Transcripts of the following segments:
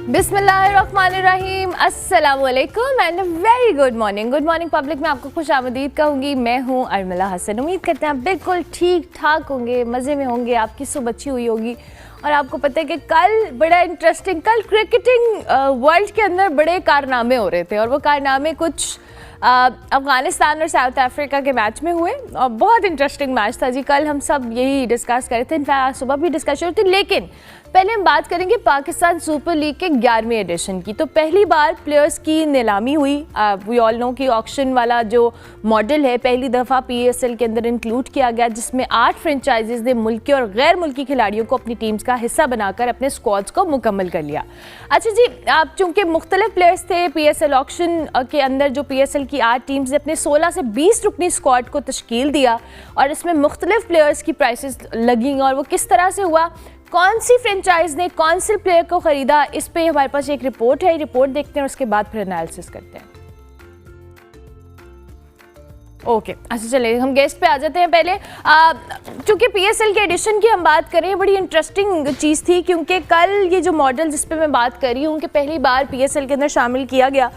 बिस्मिल्लाहिर्रहमानिर्रहीम, अस्सलाम वालेकुम and very good morning public में आपको खुश आमदीद कहूँगी। मैं हूँ अर्मिला हसन। उम्मीद करते हैं आप बिल्कुल ठीक ठाक होंगे, मज़े में होंगे, आपकी सुबह अच्छी हुई होगी। और आपको पता है कि कल बड़ा इंटरेस्टिंग, कल क्रिकेटिंग वर्ल्ड के अंदर बड़े कारनामे हो रहे थे और वो कारनामे कुछ अफ़गानिस्तान और साउथ अफ्रीका के मैच में हुए और बहुत इंटरेस्टिंग मैच था जी। कल हम सब यही डिस्कस कर रहे थे, इनफैक्ट आज सुबह भी डिस्कशन थी। लेकिन पहले हम बात करेंगे पाकिस्तान सुपर लीग के 11वें एडिशन की। तो पहली बार प्लेयर्स की नीलामी हुई। वी ऑल नो कि ऑक्शन वाला जो मॉडल है पहली दफ़ा पीएसएल के अंदर इंक्लूड किया गया, जिसमें 8 फ्रेंचाइजीज ने मुल्की और गैर मुल्की खिलाड़ियों को अपनी टीम्स का हिस्सा बनाकर अपने स्क्वाड्स को मुकम्मल कर लिया। अच्छा जी, आप चूँकि मुख्तलिफ प्लेयर्स थे पीएसएल ऑक्शन के अंदर, जो पीएसएल की 8 टीम्स ने अपने 16 से 20 रुकनी स्क्वाड को तश्कील दिया और इसमें मुख्तलिफ प्लेयर्स की प्राइसेस लगी और वो किस तरह से हुआ, कौन सी फ्रेंचाइज ने कौन से प्लेयर को खरीदा, इस पे हमारे पास एक रिपोर्ट है। रिपोर्ट देखते हैं और उसके बाद फिर एनालिसिस करते हैं। ओके अच्छा चलिए हम गेस्ट पे आ जाते हैं। पहले चूँकि पीएसएल के एडिशन की हम बात करें, बड़ी इंटरेस्टिंग चीज़ थी क्योंकि कल ये जो मॉडल जिस पे मैं बात कर रही हूँ कि पहली बार पीएसएल के अंदर शामिल किया गया,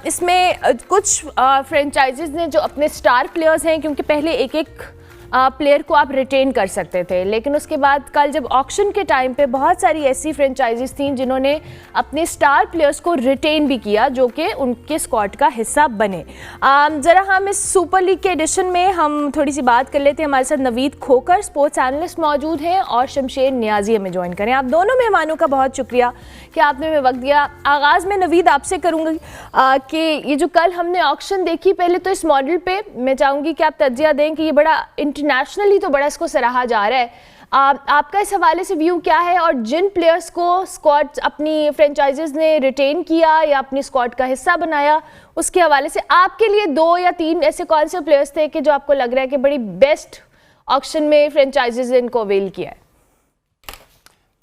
इसमें कुछ फ्रेंचाइजीज ने जो अपने स्टार प्लेयर्स हैं, क्योंकि पहले एक एक प्लेयर को आप रिटेन कर सकते थे, लेकिन उसके बाद कल जब ऑक्शन के टाइम पे बहुत सारी ऐसी फ्रेंचाइजीज थी जिन्होंने अपने स्टार प्लेयर्स को रिटेन भी किया जो कि उनके स्क्वाड का हिस्सा बने। ज़रा हम इस सुपर लीग के एडिशन में हम थोड़ी सी बात कर लेते हैं। हमारे साथ नवीद खोकर स्पोर्ट्स एनालिस्ट मौजूद हैं और शमशेर नियाजी हमें ज्वाइन करें। आप दोनों मेहमानों का बहुत शुक्रिया कि आपने हमें वक्त दिया। आगाज़ में नवीद आपसे करूँगी कि ये जो कल हमने ऑक्शन देखी, पहले तो इस मॉडल पर मैं चाहूँगी कि आप तज्जिया दें कि ये बड़ा इंटरनेशनली तो बड़ा इसको सराहा जा रहा है। आपका इस हवाले से व्यू क्या है, और जिन प्लेयर्स को स्क्वाड अपनी फ्रेंचाइजीज ने रिटेन किया या अपनी स्क्वाड का हिस्सा बनाया, उसके हवाले से आपके लिए 2 या 3 ऐसे कौन से प्लेयर्स थे कि जो आपको लग रहा है कि बड़ी बेस्ट ऑक्शन में फ्रेंचाइजीज ने इनको अवेल किया है?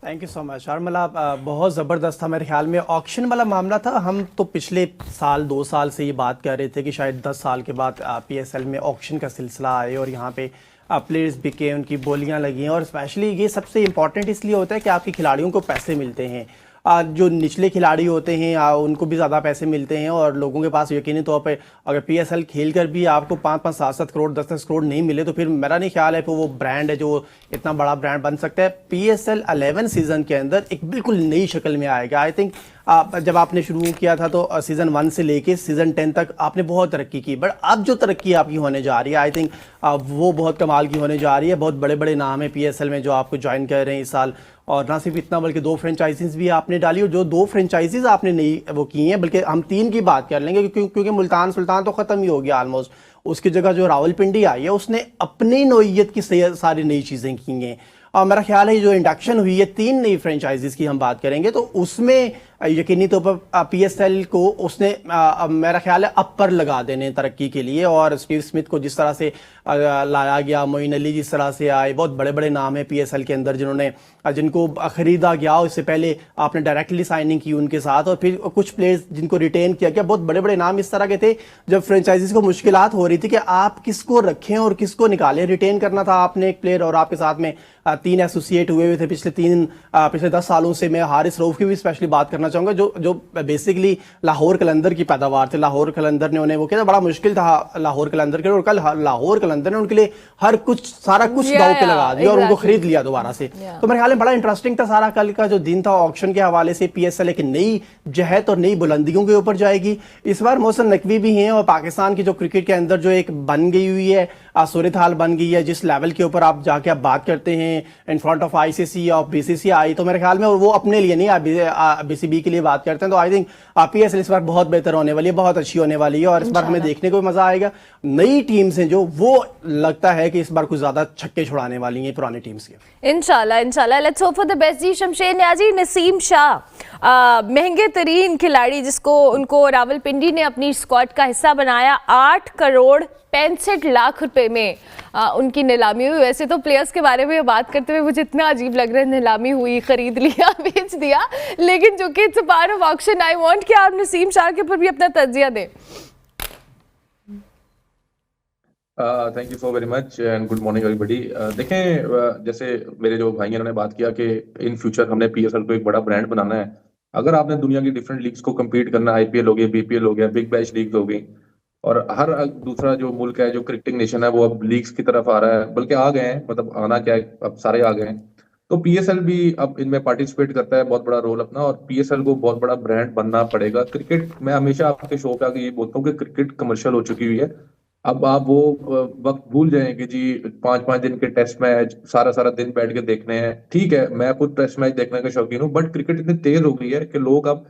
Thank you so much Urmila, बहुत ज़बरदस्त था। मेरे ख्याल में ऑक्शन वाला मामला था। हम तो पिछले साल 2 साल से ये बात कर रहे थे कि शायद 10 साल के बाद पीएसएल में ऑक्शन का सिलसिला आए और यहाँ पे प्लेयर्स बिके, उनकी बोलियां लगी हैं। और स्पेशली ये सबसे इम्पॉर्टेंट इसलिए होता है कि आपके खिलाड़ियों को पैसे मिलते हैं। जो निचले खिलाड़ी होते हैं उनको भी ज़्यादा पैसे मिलते हैं और लोगों के पास यकीनी तौर पे अगर पीएसएल खेल कर भी आपको 5-5, 7-7 करोड़, 10-10 करोड़ नहीं मिले तो फिर मेरा नहीं ख्याल है कि वो ब्रांड है जो इतना बड़ा ब्रांड बन सकता है। पीएसएल 11 सीज़न के अंदर एक बिल्कुल नई शक्ल में आएगा। आई थिंक जब आपने शुरू किया था तो सीज़न 1 से लेके सीज़न 10 तक आपने बहुत तरक्की की, बट अब जो तरक्की आपकी होने जा रही है आई थिंक वो बहुत कमाल की होने जा रही है। बहुत बड़े बड़े नाम हैं पीएसएल में जो आपको ज्वाइन कर रहे हैं इस साल, और ना सिर्फ इतना बल्कि 2 फ्रेंचाइजीज भी आपने डाली, और जो 2 फ्रेंचाइजीज आपने नहीं वो की हैं, बल्कि हम 3 की बात कर लेंगे क्योंकि मुल्तान सुल्तान तो ख़त्म ही हो गया ऑलमोस्ट। उसकी जगह जो रावलपिंडी आई है उसने अपनी नोयत की सारी नई चीज़ें की हैं। और मेरा ख्याल है जो इंडक्शन हुई है 3 नई फ्रेंचाइजीज की हम बात करेंगे तो उसमें यकीनी तौर पर पीएसएल को उसने मेरा ख्याल है अपर लगा देने तरक्की के लिए। और स्टीव स्मिथ को जिस तरह से लाया गया, मोइन अली जिस तरह से आए, बहुत बड़े बड़े नाम हैं पीएसएल के अंदर जिनको खरीदा गया। इससे पहले आपने डायरेक्टली साइनिंग की उनके साथ, और फिर कुछ प्लेयर्स जिनको रिटेन किया गया। बहुत बड़े बड़े नाम इस तरह के थे जब फ्रेंचाइजीज को मुश्किलात हो रही थी कि आप किसको रखें और किसको निकालें। रिटेन करना था आपने एक प्लेयर, और आपके साथ में 3 एसोसिएट हुए थे पिछले 10 सालों से। मैं हारिस रऊफ की भी स्पेशली बात करना चाहूँगा जो बेसिकली लाहौर कलंदर की पैदावार थे। लाहौर कलंदर ने उन्हें वो किया, बड़ा मुश्किल था लाहौर कलंदर के, और कल लाहौर कलंदर ने उनके लिए सारा कुछ दांव पे लगा दिया और उनको खरीद लिया दोबारा से। तो मेरे ख्याल में बड़ा इंटरेस्टिंग था सारा कल का जो दिन था ऑक्शन के हवाले से। पीएसएल एक नई जहत और नई बुलंदियों के ऊपर जाएगी। इस बार मोहसिन नकवी भी हैं और पाकिस्तान की जो क्रिकेट के अंदर जो एक बन गई हुई है सूरत हाल बन गई है, जिस लेवल के ऊपर आप जाके आप बात करते हैं इन फ्रंट ऑफ आईसीसी और बीसीसीआई, तो मेरे ख्याल में वो अपने लिए नहीं, आप बीसीबी के लिए बात करते हैं। तो आई थिंक पीएसएल इस बार बहुत बेहतर होने वाली है, बहुत अच्छी होने वाली है, और इस बार हमें देखने को भी मजा आएगा। नई टीम्स हैं जो वो लगता है कि इस बार कुछ ज्यादा छक्के छुड़ाने वाली हैं पुरानी टीम्स के। इंशाल्लाह let's hope for the best जी। शमशेर नियाजी, नसीम शाह महंगे तरीन खिलाड़ी जिसको उनको रावलपिंडी ने अपनी स्क्वाड का हिस्सा बनाया, 8 करोड़ 65 लाख रुपए में उनकी नीलामी हुई। वैसे तो प्लेयर्स के बारे में बात करते हुए मुझे इतना अजीब लग रहा है, नीलामी हुई, खरीद लिया, बेच दिया, लेकिन जो कि it's a part of auction, I want कि आप नसीम शाह के ऊपर भी अपना तज्जिया दें। Thank you so very much and good morning everybody. देखें जैसे मेरे जो भाई हैं उन्होंने बात किया कि इन फ्यूचर हमने पीएसएल को एक बड़ा ब्रांड बनाना है, अगर आपने दुनिया की डिफरेंट लीग्स को compete करना, आईपीएल हो गई, बीपीएल हो गया, बिग बैश लीग्स हो गई, और हर दूसरा जो मुल्क है, जो क्रिकेटिंग नेशन है, वो अब लीग्स की तरफ आ रहा है, बल्कि आ गए हैं, मतलब आना क्या है, अब सारे आ गए हैं। तो पीएसएल भी अब इनमें पार्टिसिपेट करता है, बहुत बड़ा रोल अपना, और पीएसएल को बहुत बड़ा ब्रांड बनना पड़ेगा। क्रिकेट, मैं हमेशा आपके शो पे आके ये बोलता हूँ कि क्रिकेट कमर्शियल हो चुकी हुई है। अब आप वो वक्त भूल जाएं कि जी 5-5 दिन के टेस्ट मैच सारा सारा दिन बैठ के देखने हैं। ठीक है, मैं खुद टेस्ट मैच देखने का शौकीन हूँ, बट क्रिकेट इतनी तेज हो गई है कि लोग अब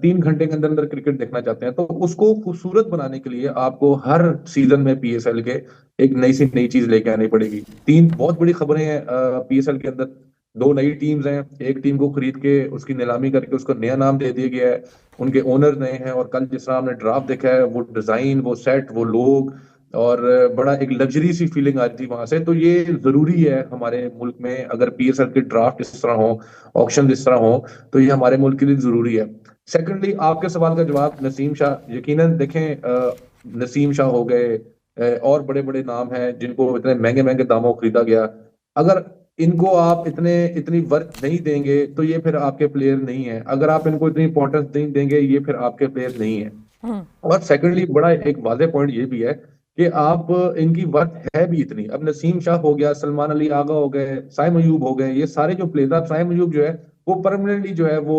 3 घंटे के अंदर अंदर क्रिकेट देखना चाहते हैं। तो उसको खूबसूरत बनाने के लिए आपको हर सीजन में पीएसएल के एक नई सी नई चीज लेके आनी पड़ेगी। 3 बहुत बड़ी खबरें हैं पीएसएल के अंदर। 2 नई टीम्स हैं, एक टीम को खरीद के उसकी नीलामी करके उसको नया नाम दे दिया गया है, उनके ओनर नए हैं, और कल जिस तरह हमने ड्राफ्ट देखा है, वो डिजाइन, वो सेट, वो लोग, और बड़ा एक लग्जरी सी फीलिंग आ रही थी वहां से। तो ये जरूरी है हमारे मुल्क में, अगर पीएसएल के ड्राफ्ट इस तरह हो, ऑक्शन इस तरह हो, तो ये हमारे मुल्क के लिए जरूरी है। सेकेंडली, आपके सवाल का जवाब, नसीम शाह, यकीनन देखें, नसीम शाह हो गए, और बड़े बड़े नाम हैं जिनको इतने महंगे महंगे दामों खरीदा गया। अगर इनको आप इतनी वर्थ नहीं देंगे तो ये फिर आपके प्लेयर नहीं है। अगर आप इनको इतनी इंपॉर्टेंस नहीं देंगे, ये फिर आपके प्लेयर नहीं है। और सेकेंडली, बड़ा एक वादे पॉइंट ये भी है कि आप इनकी वर्थ है भी इतनी। अब नसीम शाह हो गया, सलमान अली आगा हो गए, साइम अयूब हो गए, ये सारे जो प्लेयर, अब साइम अयूब जो है वो परमानेंटली जो है वो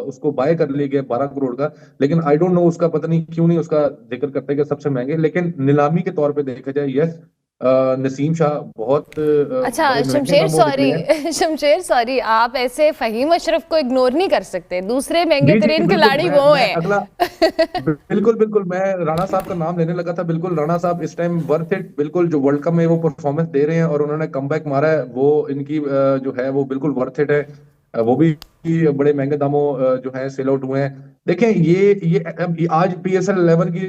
उसको बाय कर लिए गए 12 करोड़ का। लेकिन आई डोंट नो उसका, पता नहीं क्यों नहीं उसका जिक्र करते कि सबसे महंगे। लेकिन नीलामी के तौर पे देखा जाए, यस, नसीम शाह बहुत अच्छा बड़े महंगे शमशेर, दामों बिकने हैं। सॉरी शमशेर, सॉरी, आप ऐसे फहीम अशरफ को इग्नोर नहीं कर सकते। दूसरे महंगे जी जी तरीन बिल्कुल, खिलाड़ी मैं वो मैं हैं। अगला, बिल्कुल बिल्कुल, मैं राणा साहब का नाम लेने लगा था। बिल्कुल, राणा साहब इस टाइम वर्थ इट, बिल्कुल, जो वर्ल्ड कप में वो परफॉर्मेंस दे रहे हैं और उन्होंने कमबैक मारा है, वो इनकी जो है वो बिल्कुल वर्थ इट है। वो भी बड़े महंगे दामों जो है सेल आउट हुए हैं। देखें, ये आज पीएसएल 11 की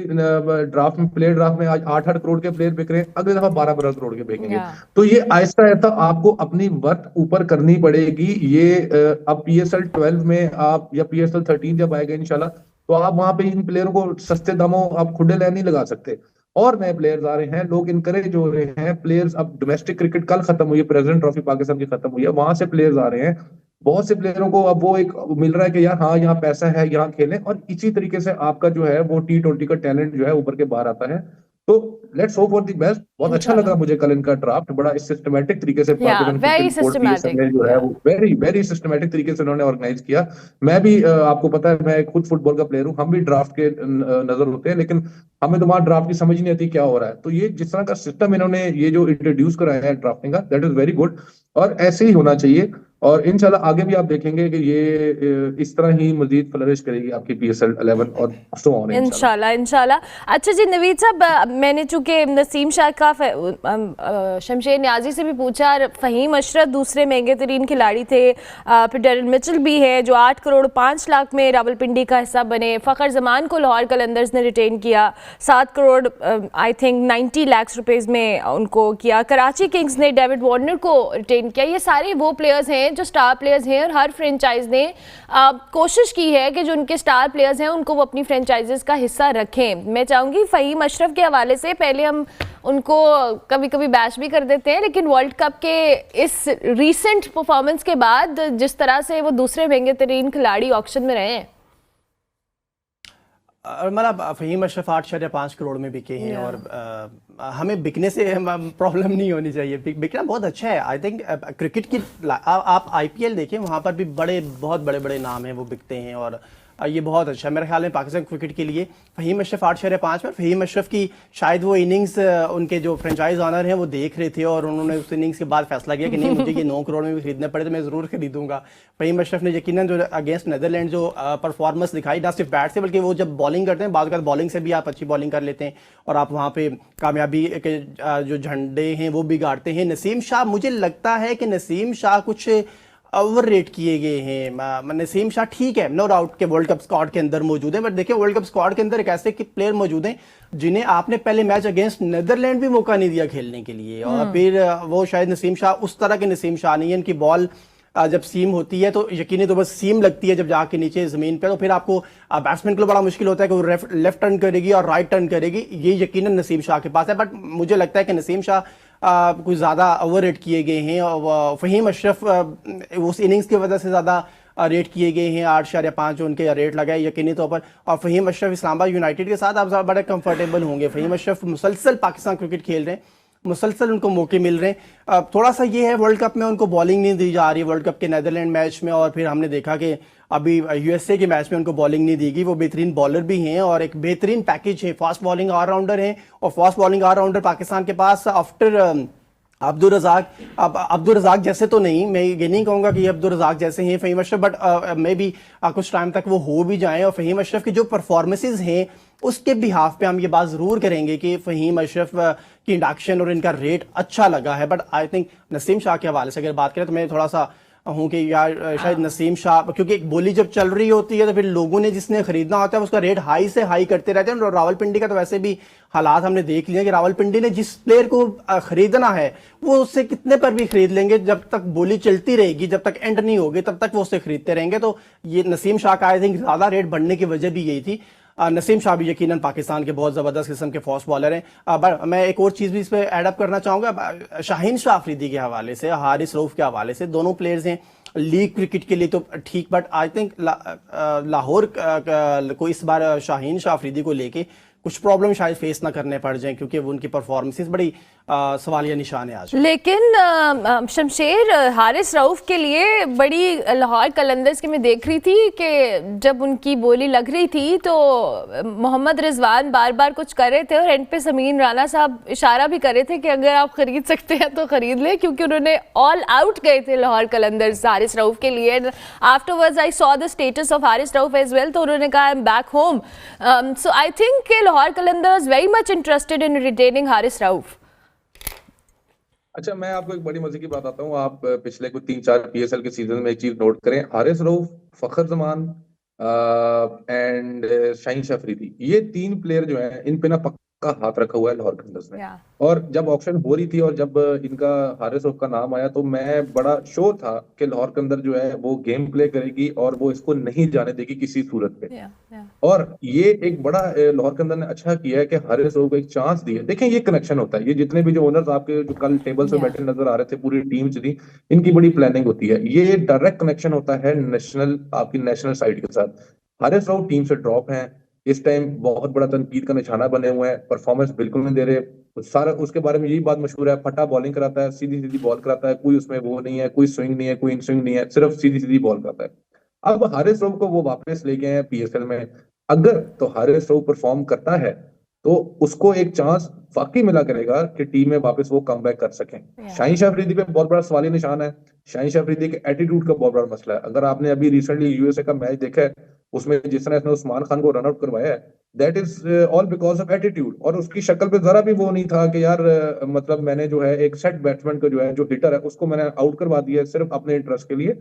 ड्राफ्ट में, प्लेयर ड्राफ्ट में आज 8-8 करोड़ के प्लेयर बिक रहे हैं, अगली दफा 12-12 करोड़ के बिकेंगे। या तो ये आहिस्ता आहिस्ता आपको अपनी वर्थ ऊपर करनी पड़ेगी। ये अब पीएसएल 12 में आप, या पीएसएल 13 जब आएगा इंशाल्लाह, तो आप वहां पे इन प्लेयरों को सस्ते दामों आप खुले लाइन नहीं लगा सकते। और नए प्लेयर्स आ रहे हैं, लोग इनकरेज हो रहे हैं। प्लेयर्स, अब डोमेस्टिक क्रिकेट कल खत्म हुई है, प्रेसिडेंट ट्रॉफी पाकिस्तान की खत्म हुई है, वहां से प्लेयर्स आ रहे हैं। बहुत से प्लेयरों को अब वो एक मिल रहा है कि यार हाँ, यहाँ पैसा है, यहाँ खेलें। और इसी तरीके से आपका जो है वो T20 का टैलेंट जो है उभर के बाहर आता है। तो let's hope for the best. बहुत अच्छा लगा इंशाल्लाह। मुझे कल इनका ड्राफ्ट, बड़ा सिस्टमेटिक तरीके से या Pakistan very cricket board PSL systematic. ने जो है या वो वेरी वेरी सिस्टमेटिक तरीके से उन्होंने ऑर्गेनाइज किया। मैं भी आपको पता है, मैं खुद फुटबॉल का प्लेयर हूँ, हम भी ड्राफ्ट के नजर होते हैं, लेकिन हमें तो वहां ड्राफ्ट की समझ ही नहीं आती क्या हो रहा है। तो ये जिस तरह का सिस्टम इन्होंने ये जो इंट्रोड्यूस कराया है ड्राफ्टिंग का, दैट इज वेरी गुड, और ऐसे ही होना चाहिए। और इंशाल्लाह आगे भी आप देखेंगे कि ये इस तरह ही मजीद फ्लरिश करेगी आपकी पीएसएल 11 और सो ऑन इंशाल्लाह। इंशाल्लाह इंशाल्लाह। अच्छा जी नवीद साहब, मैंने चूंकि नसीम शाह का शमशेर न्याजी से भी पूछा, फ़हीम अशरफ दूसरे महंगे तरीन खिलाड़ी थे, फिर डेरिल मिचेल भी है जो 8 करोड़ 5 लाख में रावलपिंडी का हिस्सा बने। फ़खर जमान को लाहौर कलंदर्स ने रिटेन किया, 7 crore I think 90 lakh rupees में उनको किया। कराची किंग्स ने डेविड वार्नर को रिटेन किया। ये सारे वो प्लेयर्स हैं जो स्टार प्लेयर्स हैं, और हर फ्रेंचाइज ने कोशिश की है कि जो उनके स्टार प्लेयर्स हैं उनको वो अपनी फ्रेंचाइजेस का हिस्सा रखें। मैं चाहूँगी फ़हीम अशरफ के हवाले से, पहले हम उनको कभी कभी बैश भी कर देते हैं, लेकिन वर्ल्ड कप के इस रीसेंट परफॉर्मेंस के बाद जिस तरह से वो दूसरे महंगे तरीन खिलाड़ी ऑक्शन में रहे हैं, मतलब फ़हीम अशरफ 8.5 करोड़ में बिके हैं। और हमें बिकने से प्रॉब्लम नहीं होनी चाहिए, बिकना बहुत अच्छा है। आई थिंक क्रिकेट की आप आईपीएल देखें, वहाँ पर भी बहुत बड़े बड़े नाम हैं वो बिकते हैं, और ये बहुत अच्छा है। मेरे ख्याल में पाकिस्तान क्रिकेट के लिए फ़हीम अशरफ 8.5 पर, फ़हीम अशरफ की शायद वो इनिंग्स उनके जो फ्रेंचाइज ऑनर हैं वो देख रहे थे, और उन्होंने उस इनिंग्स के बाद फैसला किया कि नहीं, मुझे ये 9 करोड़ में भी खरीदने पड़े तो मैं ज़रूर खरीदूंगा। फ़हीम अशरफ ने यकीनन जो अगेंस्ट नेदरलैंड जो परफॉर्मेंस दिखाई, ना सिर्फ बैट से बल्कि वो जब बॉलिंग करते हैं, बाद बॉलिंग से भी आप अच्छी बॉलिंग कर लेते हैं और आप वहाँ पे कामयाबी के जो झंडे हैं वो भी गाड़ते हैं। नसीम शाह, मुझे लगता है कि नसीम शाह कुछ ओवर रेट किए गए हैं। नसीम शाह ठीक है, नो डाउट के वर्ल्ड कप स्क्वाड के अंदर मौजूद है, बट देखिए वर्ल्ड कप स्क्वाड के अंदर एक ऐसे प्लेयर मौजूद हैं जिन्हें आपने पहले मैच अगेंस्ट नेदरलैंड भी मौका नहीं दिया खेलने के लिए, और फिर वो शायद नसीम शाह उस तरह के नसीम शाह नहीं है। इनकी बॉल जब सीम होती है तो यकीनी तो बस सीम लगती है, जब जाके नीचे जमीन पे तो फिर आपको बैट्समैन को बड़ा मुश्किल होता है कि वो लेफ्ट टर्न करेगी और राइट टर्न करेगी। ये यकीनन नसीम शाह के पास है, बट मुझे लगता है कि नसीम शाह कुछ ज़्यादा ओवर रेट किए गए हैं। और फ़हीम अशरफ उस इनिंग्स की वजह से ज़्यादा रेट किए गए हैं, 8.5 उनके रेट लगा है यकीनी तौर पर। और फ़हीम अशरफ इस्लामाबाद यूनाइटेड के साथ आप बड़े कंफर्टेबल होंगे। फ़हीम अशरफ मुसलसल पाकिस्तान क्रिकेट खेल रहे हैं, मुसलसल उनको मौके मिल रहे हैं। थोड़ा सा ये है वर्ल्ड कप में उनको बॉलिंग नहीं दी जा रही, वर्ल्ड कप के नीदरलैंड मैच में, और फिर हमने देखा कि अभी यूएसए के मैच में उनको बॉलिंग नहीं दी गई। वो बेहतरीन बॉलर भी हैं और एक बेहतरीन पैकेज है, फास्ट बॉलिंग ऑलराउंडर हैं, और फास्ट बॉलिंग ऑलराउंडर पाकिस्तान के पास आफ्टर अब्दुल रज़ाक, अब अब्दुल रज़ाक जैसे तो नहीं, मैं ये नहीं कहूँगा कि अब्दुल रज़ाक जैसे हैं Fahim Ashraf, but maybe कुछ टाइम तक वो हो भी जाएं। और फ़हीम अशरफ की जो परफॉर्मेंसेज हैं उसके बिहाफ पे हम ये बात ज़रूर करेंगे कि फ़हीम अशरफ की इंडक्शन और इनका रेट अच्छा लगा है। But I think Naseem Shah के हवाले से अगर बात करें तो मैं थोड़ा सा हूँ कि यार शायद नसीम शाह, क्योंकि एक बोली जब चल रही होती है तो फिर लोगों ने जिसने खरीदना होता है उसका रेट हाई से हाई करते रहते हैं। और रावलपिंडी का तो वैसे भी हालात हमने देख लिया कि रावलपिंडी ने जिस प्लेयर को खरीदना है वो उससे कितने पर भी खरीद लेंगे, जब तक बोली चलती रहेगी, जब तक एंड नहीं होगी तब तक वो उससे खरीदते रहेंगे। तो ये नसीम शाह का आई थिंक ज्यादा रेट बढ़ने की वजह भी यही थी। नसीम शाह भी यकीनन पाकिस्तान के बहुत ज़बरदस्त किस्म के फास्ट बॉलर हैं। बट मैं एक और चीज़ भी इस पर एडअप करना चाहूँगा, शाहीन शाह अफरीदी के हवाले से, हारिस रऊफ के हवाले से, दोनों प्लेयर्स हैं लीग क्रिकेट के लिए तो ठीक, बट आई थिंक लाहौर को इस बार शाहीन शाह अफरीदी को लेके कुछ प्रॉब्लम शायद फेस ना करने पड़ जाएं, क्योंकि वो उनकी परफॉर्मेंसेस बड़ी सवालिया निशान है आज। लेकिन शमशेर, हारिस रऊफ के लिए बड़ी लाहौर कलंदर्स की मैं देख रही थी कि जब उनकी बोली लग रही थी तो मोहम्मद रिजवान बार बार कुछ कर रहे थे और एंड पे समीन राना साहब इशारा भी कर रहे थे कि अगर आप खरीद सकते हैं तो खरीद लें, क्योंकि उन्होंने ऑल आउट गए थे लाहौर कलंदर्स हारिस रऊफ के लिए। Afterwards I saw the status of Haris Rauf as well, तो उन्होंने कहा I am back home. So I think Lahore Qalandars very much interested in retaining Haris Rauf. अच्छा, मैं आपको एक बड़ी मजे की बात आता हूँ। आप पिछले कुछ 3-4 पीएसएल के सीजन में एक चीज नोट करें, हारिस रऊफ, फखर जमान एंड शाहीन शाह अफरीदी, ये 3 प्लेयर जो हैं इन पे ना पक्का हाथ रखा हुआ है लाहौर कलंदर्स ने। और जब ऑक्शन हो रही थी और जब इनका हारिस रऊफ का नाम आया तो मैं बड़ा श्योर था कि लाहौर कलंदर जो है वो गेम प्ले करेगी और वो इसको नहीं जाने देगी किसी सूरत पे। और ये एक बड़ा लाहौर कलंदर ने अच्छा किया है कि हारिस रऊफ को एक चांस दी है। देखें, ये कनेक्शन होता है, ये जितने भी जो ओनर्स आपके जो कल टेबल से बैठे नजर आ रहे थे, पूरी टीम थी, इनकी बड़ी प्लानिंग होती है। ये डायरेक्ट कनेक्शन होता है आपकी नेशनल साइड के साथ। हारिस रऊफ टीम से ड्रॉप है, इस टाइम बहुत बड़ा तनकीद का निशाना बने हुए हैं, परफॉर्मेंस बिल्कुल नहीं दे रहे। सारा उसके बारे में यही बात मशहूर है, फटा बॉलिंग कराता है, सीधी सीधी बॉल कराता है, कोई उसमें वो नहीं है, कोई स्विंग नहीं है, कोई इन स्विंग नहीं है, सिर्फ सीधी सीधी बॉल कराता है। अब हारिस रऊफ को वो वापस ले गए हैं पीएसएल में, अगर तो हारिस रऊफ परफॉर्म करता है तो उसको एक चांस वाकई मिला करेगा कि टीम में वापस वो कमबैक कर सकें। शाहीन शाह अफरीदी पे बहुत बड़ा सवाली निशान है। शाहीन शाह अफरीदी के एटीट्यूड का बहुत बड़ा मसला है। अगर आपने अभी रिसेंटली यूएसए का मैच देखा है, उसमें जिस तरह इसने उस्मान खान को रन आउट करवाया है, that is all because of attitude. और उसकी शक्ल पे जरा भी वो नहीं था कि यार मतलब मैंने जो है एक सेट बैट्समैन का जो है जो हिटर है उसको मैंने आउट करवा दिया सिर्फ अपने इंटरेस्ट के लिए।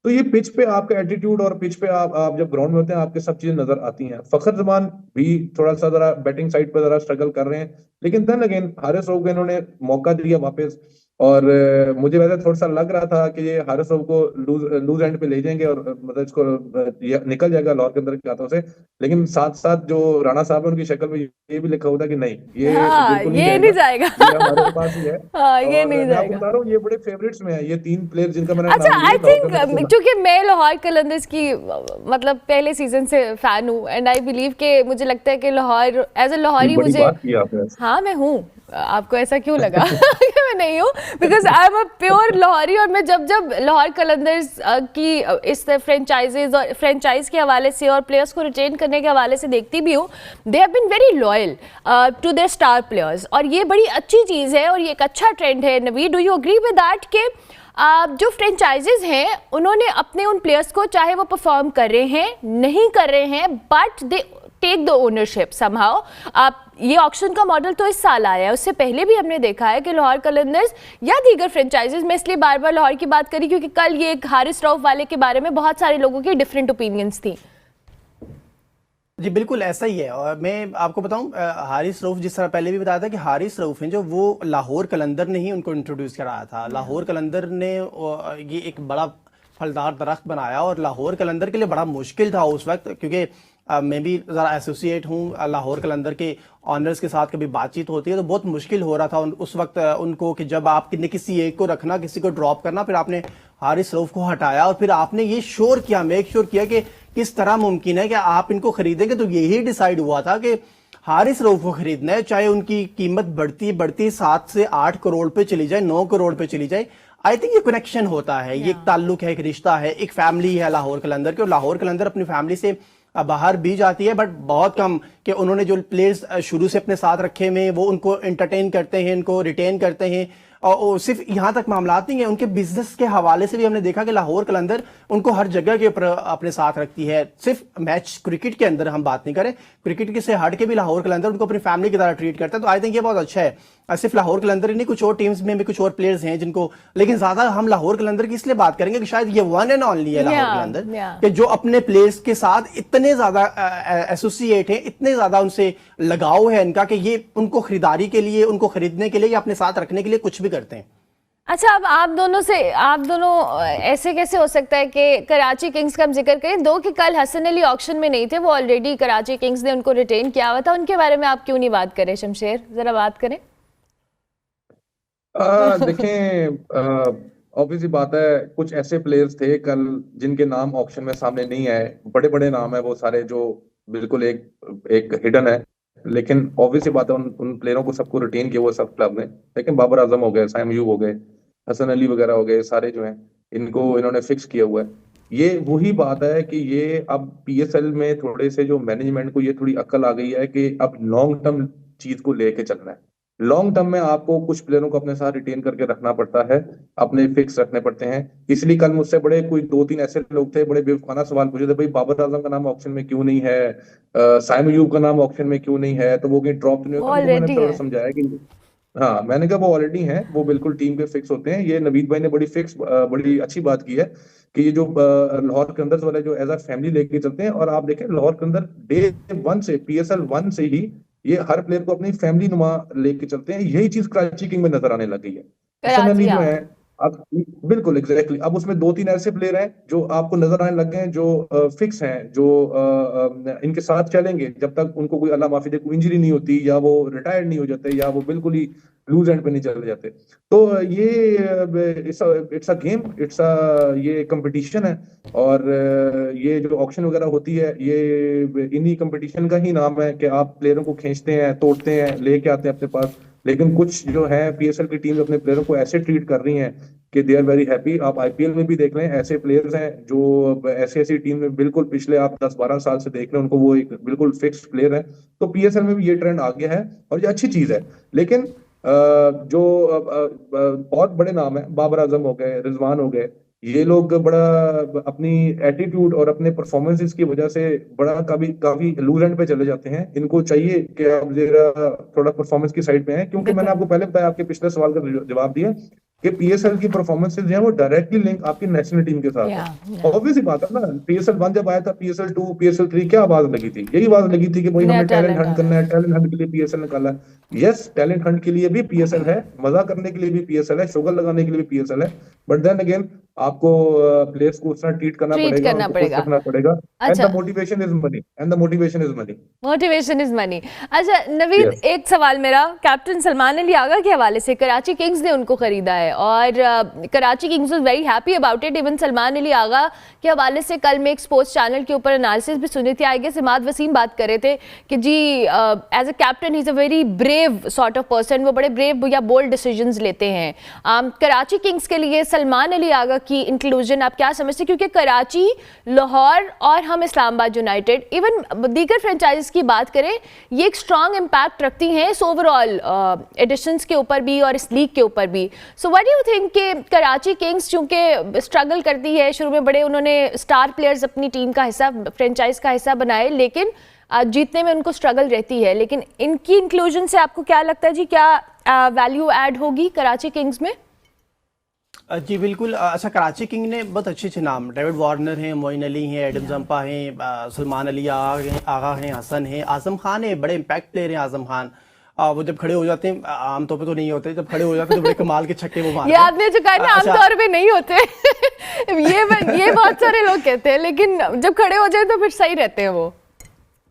तो ये पिच पे आपका एटीट्यूड और पिच पे आप जब ग्राउंड में होते हैं आपके सब चीजें नजर आती हैं। फखर जमान भी थोड़ा सा जरा बैटिंग साइड पे जरा स्ट्रगल कर रहे हैं, लेकिन देन अगेन हारिस रऊफ को इन्होंने मौका दिया वापस। और मुझे वैसे थोड़ा सा लग रहा था कि ये हारिस रऊफ को लूज एंड पे ले जाएंगे और मतलब इसको निकल जाएगा लाहौर के अंदर के हाथों से। लेकिन साथ साथ जो राणा साहब है उनकी शक्ल में ये भी लिखा होता कि नहीं, ये बिल्कुल नहीं जाएगा, ये हमारे पास ही है। ये नहीं जाएगा। बता रहा हूँ, ये बड़े फेवरेट्स में है ये 3 प्लेयर जिनका मैंने अच्छा, आई थिंक क्योंकि मैं लाहौर कलंदर्स की मतलब पहले सीजन से फैन हूँ एंड आई बिलीव के मुझे लगता है कि लाहौर एज ए लाहौरी मुझे, हाँ मैं हूँ, आपको ऐसा क्यों लगा कि मैं नहीं हूँ, because I am a pure Lahori. और मैं जब जब लाहौर कलंदर्स की इस फ्रेंचाइजेज और फ्रेंचाइज के हवाले से और प्लेयर्स को रिटेन करने के हवाले से देखती भी हूँ, they have been very loyal to their star players, और ये बड़ी अच्छी चीज़ है और ये एक अच्छा ट्रेंड है। Naveed, do you agree with that कि जो फ्रेंचाइजेज हैं उन्होंने अपने उन प्लेयर्स को, चाहे वो परफॉर्म कर रहे हैं नहीं कर रहे हैं, but they take the ownership somehow. आप ये ऑक्शन का मॉडल तो इस साल आया है, उससे पहले भी हमने देखा है कि लाहौर कलंदर्स या दीगर फ्रेंचाइजेज, मैं इसलिए बार बार लाहौर की बात करी क्योंकि कल ये हारिस रऊफ वाले के बारे में बहुत सारे लोगों की डिफरेंट ओपिनियंस थी। जी बिल्कुल ऐसा ही है। और मैं आपको बताऊं, हारिस रऊफ, जिस तरह पहले भी बताया था कि हारिस रऊफ हैं जो वो लाहौर कलंदर ने ही उनको इंट्रोड्यूस कराया था। लाहौर कलंदर ने ये एक बड़ा फलदार दरख्त बनाया और लाहौर कलंदर के लिए बड़ा मुश्किल था उस वक्त, क्योंकि मैं भी ज़रा एसोसिएट हूँ लाहौर कलंदर के ऑनर्स के साथ, कभी बातचीत होती है तो बहुत मुश्किल हो रहा था उस वक्त उनको कि जब आप किसी एक को रखना, किसी को ड्रॉप करना, फिर आपने हारिस रऊफ को हटाया और फिर आपने ये श्योर किया, मेक श्योर किया कि किस तरह मुमकिन है कि आप इनको खरीदेंगे। तो यही डिसाइड हुआ था कि हारिस रऊफ को खरीदना है, चाहे उनकी कीमत बढ़ती 7 से 8 करोड़ पे चली जाए, 9 करोड़ पे चली जाए। आई थिंक ये कनेक्शन होता है, ये एक ताल्लुक है, एक रिश्ता है, एक फैमिली है लाहौर कलंदर की, और लाहौर कलंदर अपनी फैमिली से बाहर भी जाती है, बट बहुत कम कि उन्होंने जो प्लेयर्स शुरू से अपने साथ रखे हुए वो उनको एंटरटेन करते हैं, इनको रिटेन करते हैं। और सिर्फ यहाँ तक मामला नहीं है, उनके बिजनेस के हवाले से भी हमने देखा कि लाहौर कलंदर उनको हर जगह के ऊपर अपने साथ रखती है। सिर्फ मैच क्रिकेट के अंदर हम बात नहीं करें, क्रिकेट के से हट के भी लाहौर कलंदर उनको अपनी फैमिली की तरह ट्रीट करता है। तो आई थिंक ये बहुत अच्छा है। सिर्फ लाहौर कलंदर ही नहीं, कुछ और टीम्स में भी कुछ और प्लेयर्स हैं जिनको, लेकिन ज्यादा हम लाहौर कलंदर की इसलिए बात करेंगे कि शायद ये वन एंड ओनली है लाहौर कलंदर कि जो अपने प्लेयर्स के साथ इतने ज्यादा एसोसिएट है, इतने ज्यादा उनसे लगाव है इनका कि ये उनको खरीदारी के लिए, उनको खरीदने के लिए या अपने साथ रखने के लिए कुछ भी करते हैं। अच्छा, अब आप दोनों ऐसे कैसे हो सकता है कि कराची किंग्स का हम जिक्र करें, दो कि कल हसन अली ऑक्शन में नहीं थे, वो ऑलरेडी कराची किंग्स ने उनको रिटेन किया हुआ था, उनके बारे में आप क्यों नहीं बात करें? शमशेर, जरा बात करें। देखें, ऑब्वियसली बात है, कुछ ऐसे प्लेयर्स थे कल जिनके नाम ऑक्शन में सामने नहीं आए। बड़े बड़े नाम है वो सारे जो बिल्कुल एक हिडन है, लेकिन ऑब्वियसली बात है उन प्लेयरों को सबको रिटेन किया वो सब क्लब ने। लेकिन बाबर आजम हो गए, साइम अयूब हो गए, हसन अली वगैरह हो गए, सारे जो हैं इनको इन्होंने फिक्स किया हुआ है। ये वही बात है कि ये अब पीएसएल में थोड़े से जो मैनेजमेंट को ये थोड़ी अक्ल आ गई है कि अब लॉन्ग टर्म चीज को लेके चलना है। लॉन्ग टर्म में आपको कुछ प्लेयरों को अपने साथ रिटेन करके रखना पड़ता है, अपने फिक्स रखने पड़ते हैं। इसलिए कल मुझसे बड़े कोई 2-3 ऐसे लोग थे, बड़े बेवकूफाना सवाल पूछे थे, भाई बाबर आजम का नाम ऑक्शन में क्यों नहीं है, साइम अयूब का नाम ऑक्शन में क्यों नहीं है, तो वो कहीं ड्रॉप तो नहीं होता। मैंने थोड़ा समझाया कि हाँ, मैंने कहा वो ऑलरेडी हैं, वो बिल्कुल टीम पे फिक्स होते हैं। ये नवीद भाई ने बड़ी अच्छी बात की है कि ये जो लाहौर कलंदर्स वाले जो एज अ फैमिली लेके चलते हैं। और आप देखें लाहौर कलंदर डे 1 से, PSL 1 से ही ये हर प्लेयर को अपनी फैमिली नुमा लेके चलते हैं। यही चीज कराची किंग में नजर आने लग गई है। हसन अली जो है अब बिल्कुल एग्जैक्टली, अब उसमें 2-3 ऐसे प्लेयर हैं जो आपको नजर आने लग गए हैं, जो फिक्स हैं, जो इनके साथ चलेंगे जब तक उनको कोई अल्लाह माफी दे कोई इंजरी नहीं होती, या वो रिटायर्ड नहीं हो जाते, या वो बिल्कुल ही लूज एंड पे नहीं चले जाते। तो ये इट्स अ गेम, ये कंपटीशन है। और ये जो ऑक्शन वगैरह होती है, ये इन्हीं कंपटीशन का ही नाम है कि आप प्लेयरों को खींचते हैं, तोड़ते हैं, लेके आते हैं अपने पास। लेकिन कुछ जो है PSL की टीम अपने प्लेयरों को ऐसे ट्रीट कर रही हैं कि दे आर वेरी हैप्पी। आप IPL में भी देख लें, ऐसे प्लेयर्स हैं जो ऐसी टीम में बिल्कुल पिछले आप 10-12 साल से देख रहे हैं उनको, वो एक बिल्कुल फिक्स प्लेयर है। तो PSL में भी ये ट्रेंड आ गया है और ये अच्छी चीज है। लेकिन जो बहुत बड़े नाम है, बाबर आजम हो गए, रिजवान हो गए, ये लोग बड़ा अपनी एटीट्यूड और अपने परफॉर्मेंसेस की वजह से बड़ा काफी लूज एंड पे चले जाते हैं। इनको चाहिए कि आप जरा थोड़ा परफॉर्मेंस की साइड पे हैं, क्योंकि मैंने आपको पहले बताया, आपके पिछले सवाल का जवाब दिया कि PSL की परफॉर्मेंसेस जो है वो डायरेक्टली लिंक आपकी नेशनल टीम के साथ है। ऑब्वियसली बात है ना, PSL 1 जब आया था, PSL 2, PSL 3 क्या आवाज लगी थी? यही आवाज लगी थी कि भाई हमें टैलेंट हंट करना है, टैलेंट हंट के लिए PSL निकाला है। यस, टैलेंट हंट के लिए भी PSL है, मजा करने के लिए भी PSL है, शुगर लगाने के लिए भी PSL है। बट देन अगेन आपको प्लेयर्स को उस तरह ट्रीट करना पड़ेगा। अच्छा, and the motivation is money. अच्छा नवीद, एक सवाल मेरा कैप्टन सलमान अली आगा के हवाले से, कराची किंग्स ने उनको खरीदा है और Karachi Kings was very happy about it. Even Salman Ali Agha के हवाले से कल मैं एक स्पोर्ट्स चैनल के ऊपर एनालिसिस भी सुनी थी, आई गेस इमाद वसीम बात कर रहे थे कि जी as a captain he is a very brave sort of person, वो बड़े ब्रेव या बोल्ड डिसीजंस लेते हैं। कराची किंग्स के लिए सलमान अली आगा की इंक्लूजन आप क्या समझते हैं? क्योंकि कराची, लाहौर और हम इस्लामाबाद यूनाइटेड, इवन दीगर फ्रेंचाइजीज की बात करें, ये एक स्ट्रॉन्ग इम्पैक्ट रखती हैं इस ओवरऑल एडिशंस के ऊपर भी और इस लीग के ऊपर भी। So what do you think कि कराची किंग्स चूंकि स्ट्रगल करती है, शुरू में बड़े उन्होंने स्टार प्लेयर्स अपनी टीम का हिस्सा, फ्रेंचाइज का हिस्सा बनाए, लेकिन जीतने में उनको स्ट्रगल रहती है, लेकिन इनकी इंक्लूजन से आपको क्या लगता है जी, क्या वैल्यू ऐड होगी कराची किंग्स में? जी बिल्कुल। अच्छा, कराची किंग ने बहुत अच्छे नाम, डेविड वार्नर हैं, मोइन अली हैं, एडम जंपा हैं, सलमान अली आगा हैं, हसन हैं, आजम खान है, बड़े इम्पैक्ट प्लेयर हैं आजम खान। वो जब खड़े हो जाते हैं, आमतौर पे तो नहीं होते, जब खड़े हो जाते हैं तो बड़े कमाल के छक्के वो मारते हैं। ये आपने जो कहा ना, आमतौर पे नहीं होते ये बहुत सारे लोग कहते हैं, लेकिन जब खड़े हो जाए तो फिर सही रहते हैं वो।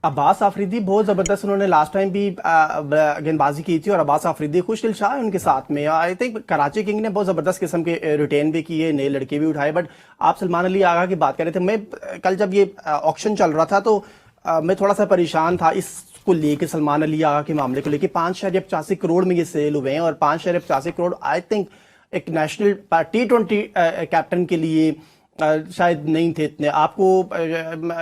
अब्बास आफरीदी बहुत ज़बरदस्त, उन्होंने लास्ट टाइम भी गेंदबाजी की थी और अब्बास आफरीदी खुश दिल शाह है उनके साथ में। आई थिंक कराची किंग ने बहुत ज़बरदस्त किस्म के रिटेन भी किए, नए लड़के भी उठाए। बट आप सलमान अली आगा की बात कर रहे थे, मैं कल जब ये ऑक्शन चल रहा था तो मैं थोड़ा सा परेशान था इसको लेके, सलमान अली आगा के मामले को लेके। 5.85 करोड़ में ये सेल हुए हैं और 5.85 करोड़ आई थिंक एक नेशनल T20 कैप्टन के लिए शायद नहीं थे इतने। आपको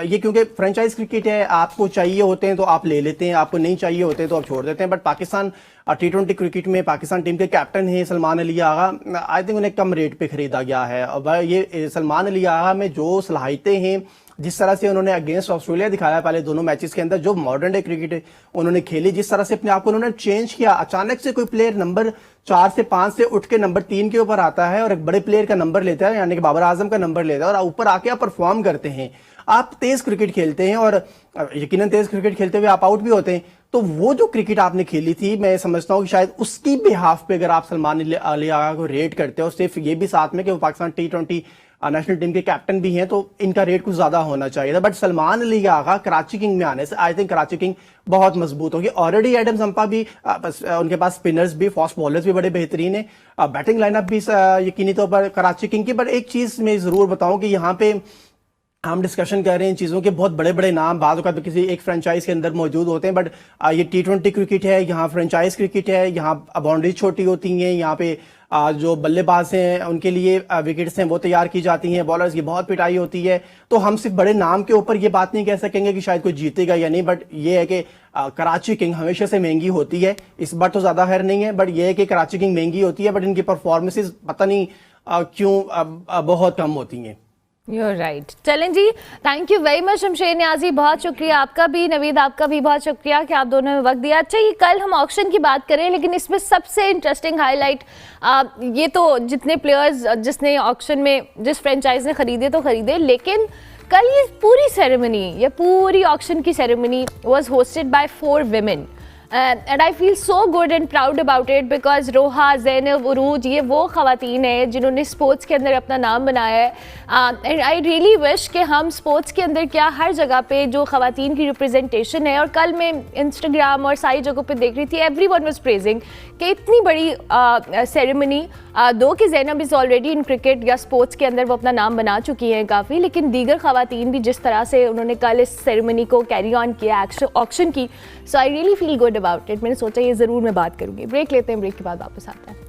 ये क्योंकि फ्रेंचाइज क्रिकेट है, आपको चाहिए होते हैं तो आप ले लेते हैं, आपको नहीं चाहिए होते हैं तो आप छोड़ देते हैं। बट पाकिस्तान T20 क्रिकेट में पाकिस्तान टीम के कैप्टन हैं सलमान अली आगा, आई थिंक उन्हें कम रेट पे खरीदा गया है। अब ये सलमान अली आगा में जो सलाहियतें हैं, जिस तरह से उन्होंने अगेंस्ट ऑस्ट्रेलिया दिखाया पहले दोनों मैचेस के अंदर, जो मॉडर्न डे क्रिकेट उन्होंने खेली, जिस तरह से अपने आप को उन्होंने चेंज किया, अचानक से कोई प्लेयर नंबर 4 से 5 से उठ के नंबर 3 के ऊपर आता है और एक बड़े प्लेयर का नंबर लेता है, यानी कि बाबर आजम का नंबर लेता है और ऊपर आके आप परफॉर्म करते हैं। आप तेज क्रिकेट खेलते हैं और यकीनन तेज क्रिकेट खेलते हुए आप आउट भी होते हैं। तो वो जो क्रिकेट आपने खेली थी, मैं समझता हूँ कि शायद उसकी बिहाफ पे अगर आप सलमान अली आगा को रेट करते हो, सिर्फ ये भी साथ में कि वो पाकिस्तान T20 नेशनल टीम के कैप्टन भी हैं, तो इनका रेट कुछ ज्यादा होना चाहिए था। बट सलमान अली आगा कराची किंग में आने से आई थिंक कराची किंग बहुत मजबूत होगी। ऑलरेडी एडम जंपा भी उनके पास स्पिनर्स भी, फास्ट बॉलर्स भी बड़े बेहतरीन है, बैटिंग लाइनअप भी यकीनी तौर पर कराची किंग की। बट एक चीज मैं जरूर बताऊं कि यहाँ पे हम डिस्कशन कर रहे हैं इन चीज़ों के, बहुत बड़े बड़े नाम बाद तो किसी एक फ्रेंचाइज के अंदर मौजूद होते हैं। बट ये T20 क्रिकेट है, यहाँ फ्रेंचाइज क्रिकेट है, यहाँ बाउंड्री छोटी होती हैं, यहाँ पे जो बल्लेबाज हैं उनके लिए विकेट्स हैं वो तैयार की जाती हैं, बॉलर्स की बहुत पिटाई होती है। तो हम सिर्फ बड़े नाम के ऊपर ये बात नहीं कह सकेंगे कि शायद कोई जीतेगा या नहीं। बट ये है कि कराची किंग हमेशा से महंगी होती है, इस बार तो ज़्यादा खैर नहीं है, बट ये है कि कराची किंग महंगी होती है, बट इनकी परफॉर्मेंसेज पता नहीं क्यों बहुत कम होती हैं। You're right. चलें जी, thank you very much Shamsher Niazi, बहुत शुक्रिया आपका भी, नवीद आपका भी बहुत शुक्रिया कि आप दोनों ने वक्त दिया। अच्छा, ये कल हम ऑक्शन की बात करें, लेकिन इसमें सबसे इंटरेस्टिंग हाईलाइट ये तो जितने प्लेयर्स जिसने ऑक्शन में जिस फ्रेंचाइज ने खरीदे तो खरीदे, लेकिन कल ये पूरी सेरेमनी, ये पूरी ऑक्शन की ceremony was hosted by 4 women. And I feel so good and proud about it because रोहा, ज़ैनब, उरूज, ये वो ख़वातीन हैं जिन्होंने स्पोर्ट्स के अंदर अपना नाम बनाया है। एंड आई रियली विश कि हम स्पोर्ट्स के अंदर क्या हर जगह पे जो ख़वातीन की रिप्रेजेंटेशन है, और कल मैं इंस्टाग्राम और सारी जगहों पे देख रही थी, एवरीवन वाज प्रेजिंग कि इतनी बड़ी सेरेमनी, दो कि Zainab is already in cricket या स्पोर्ट्स के अंदर वो अपना नाम बना चुकी हैं काफ़ी, लेकिन दीगर ख़वातीन भी जिस तरह से उन्होंने कल इस सेरेमनी को कैरी ऑन किया ऑक्शन की, so I really feel good about it. मैंने सोचा ये ज़रूर मैं बात करूँगी। ब्रेक लेते हैं, ब्रेक के बाद वापस आते हैं।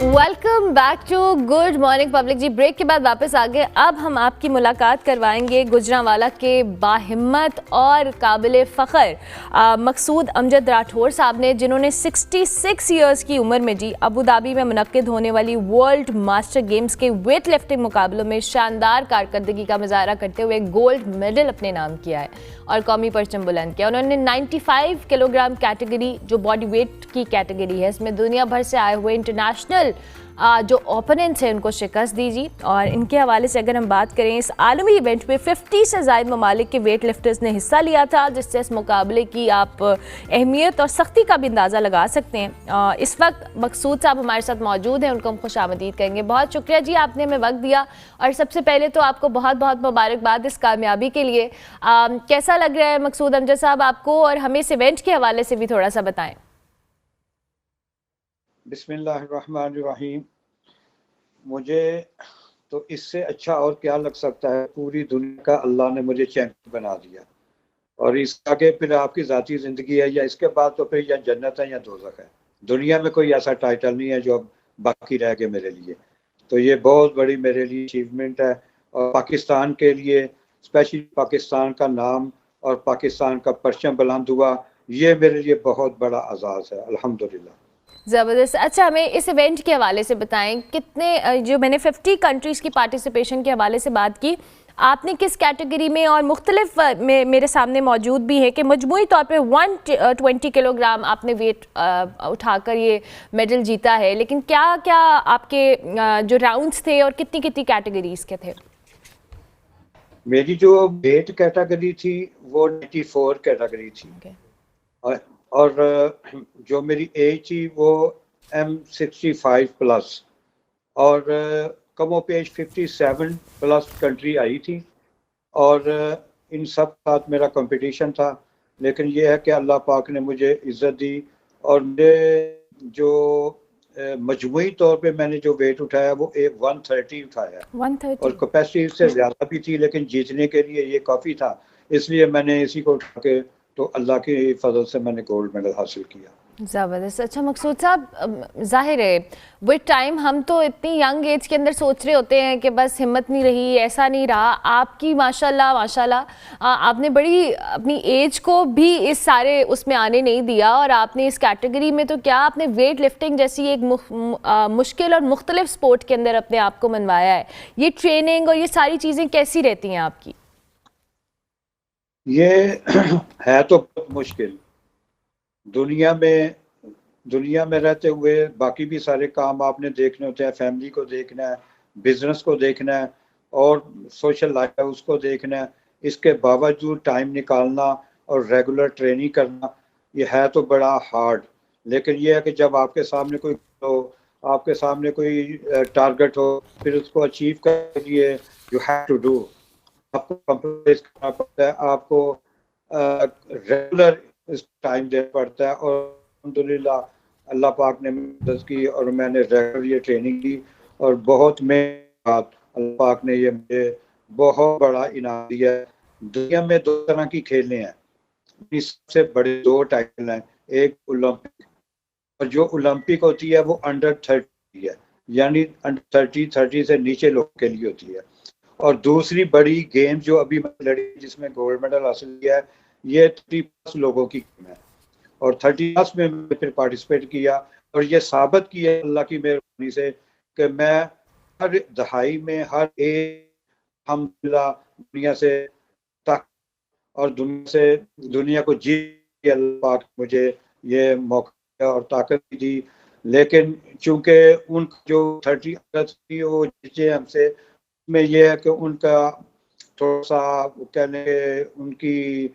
Welcome back to good morning public जी। ब्रेक के बाद वापस आ गए। अब हम आपकी मुलाकात करवाएंगे गुजरांवाला के बाहिम्मत और काबिल फ़ख्र मकसूद अमजद राठौर साहब ने, जिन्होंने 66 ईयर्स की उम्र में जी अबू धाबी में मुनक्किद होने वाली वर्ल्ड मास्टर गेम्स के वेट लिफ्टिंग मुकाबलों में शानदार कारकर्दगी का मुजाहरा करते हुए गोल्ड मेडल अपने नाम किया है और कौमी परचम बुलंद किया। उन्होंने 95 किलोग्राम कैटेगरी, जो बॉडी वेट की कैटेगरी है, इसमें दुनिया भर से आए हुए इंटरनेशनल जो ओपोनेंट्स हैं उनको शिकस्त दी जी। और इनके हवाले से अगर हम बात करें, इस आलमी इवेंट में 50 से ज़ायद ममालिक के वेट लिफ्टर्स ने हिस्सा लिया था, जिससे इस मुकाबले की आप अहमियत और सख्ती का भी अंदाज़ा लगा सकते हैं। इस वक्त मकसूद साहब हमारे साथ मौजूद हैं, उनको हम खुशामदीद कहेंगे। बहुत शुक्रिया जी, आपने हमें वक्त दिया, और सबसे पहले तो आपको बहुत बहुत मुबारकबाद इस कामयाबी के लिए। कैसा लग रहा है मकसूद अमजद साहब आपको, और हमें इस इवेंट के हवाले से भी थोड़ा सा बताएं। बिस्मिल्लाहिर्रहमानिर्रहीम। मुझे तो इससे अच्छा और क्या लग सकता है, पूरी दुनिया का अल्लाह ने मुझे चैंपियन बना दिया, और इसके आगे फिर आपकी ज़ाती ज़िंदगी है, या इसके बाद तो फिर या जन्नत है या दोज़ख है। दुनिया में कोई ऐसा टाइटल नहीं है जो अब बाकी रह गए मेरे लिए। तो ये बहुत बड़ी मेरे लिए अचीवमेंट है, और पाकिस्तान के लिए, स्पेशली पाकिस्तान का नाम और पाकिस्तान का परचम बुलंद हुआ, ये मेरे लिए बहुत बड़ा एजाज़ है, अल्हम्दुलिल्लाह। ज़बरदस्त। अच्छा, हमें इस इवेंट के हवाले से बताएं, कितने, जो मैंने 50 कंट्रीज़ की पार्टिसिपेशन के हवाले से बात की, आपने किस कैटेगरी में, और मुख्तलिफ में मेरे सामने मौजूद भी है कि मजमूई तौर पे 120 किलोग्राम आपने वेट उठाकर ये मेडल जीता है, लेकिन क्या क्या आपके जो राउंड्स थे और कितनी कितनी कैटेगरीज़ के थे? मेरी जो वेट कैटेगरी थी वो 94 कैटेगरी थी। Okay. और जो मेरी एज थी वो M65 प्लस, और कमो पेश 57 प्लस कंट्री आई थी, और इन सब साथ मेरा कंपटीशन था। लेकिन ये है कि अल्लाह पाक ने मुझे इज्जत दी, और मेरे जो मजमूई तौर पे मैंने जो वेट उठाया वो 130 उठाया, 130 और कैपेसिटी से ज़्यादा भी थी, लेकिन जीतने के लिए ये काफ़ी था, इसलिए मैंने इसी को उठा के तो अल्लाह की फजल से मैंने गोल्ड मेडल हासिल किया। ज़बरदस्त। अच्छा मकसूद साहब, जाहिर है विद टाइम हम तो इतनी यंग एज के अंदर सोच रहे होते हैं कि बस हिम्मत नहीं रही, ऐसा नहीं रहा। आपकी माशाल्लाह माशाल्लाह आपने बड़ी अपनी एज को भी इस सारे उसमें आने नहीं दिया, और आपने इस कैटेगरी में तो क्या आपने वेट लिफ्टिंग जैसी एक मुश्किल और मुख्तलिफ स्पोर्ट के अंदर अपने आप को मनवाया है। ये ट्रेनिंग और ये सारी चीज़ें कैसी रहती हैं आपकी? ये है तो बहुत मुश्किल। दुनिया में रहते हुए बाकी भी सारे काम आपने देखने होते हैं, फैमिली को देखना है, बिजनेस को देखना है, और सोशल लाइफ है उसको देखना है। इसके बावजूद टाइम निकालना और रेगुलर ट्रेनिंग करना, ये है तो बड़ा हार्ड। लेकिन ये है कि जब आपके सामने कोई आपके सामने कोई टारगेट हो, फिर उसको अचीव करने के लिए यू हैव टू डू, आपको कंप्रोमाइज करना पड़ता है, आपको रेगुलर टाइम देना पड़ता है। और अल्हम्दुलिल्लाह अल्लाह पाक ने मदद की और मैंने रेगुलर ये ट्रेनिंग की, और बहुत अल्लाह पाक ने ये मुझे बहुत बड़ा इनाम दिया है। दुनिया में दो तरह की खेलें हैं, सबसे बड़े दो टाइटल हैं, एक ओलंपिक, और जो ओलंपिक होती है वो अंडर 30 है, यानी अंडर 30 से नीचे लोगों के लिए होती है। और दूसरी बड़ी गेम जो अभी मैं लड़ी जिसमें गोल्ड मेडल हासिल किया है, ये 30+ लोगों की गेम है, और 30+ में मैंने फिर पार्टिसिपेट किया, और ये साबित किया अल्लाह की मेहरबानी से कि मैं हर दहाई में हर एक अल्हम्दुलिल्लाह दुनिया से और दुनिया को जीत अल्लाह पाक मुझे ये मौका और ताकत भी दी। लेकिन चूंकि उन जो 30 अगस्त थी वो जीते हमसे, में ये है कि उनका थोड़ा सा कहने उनकी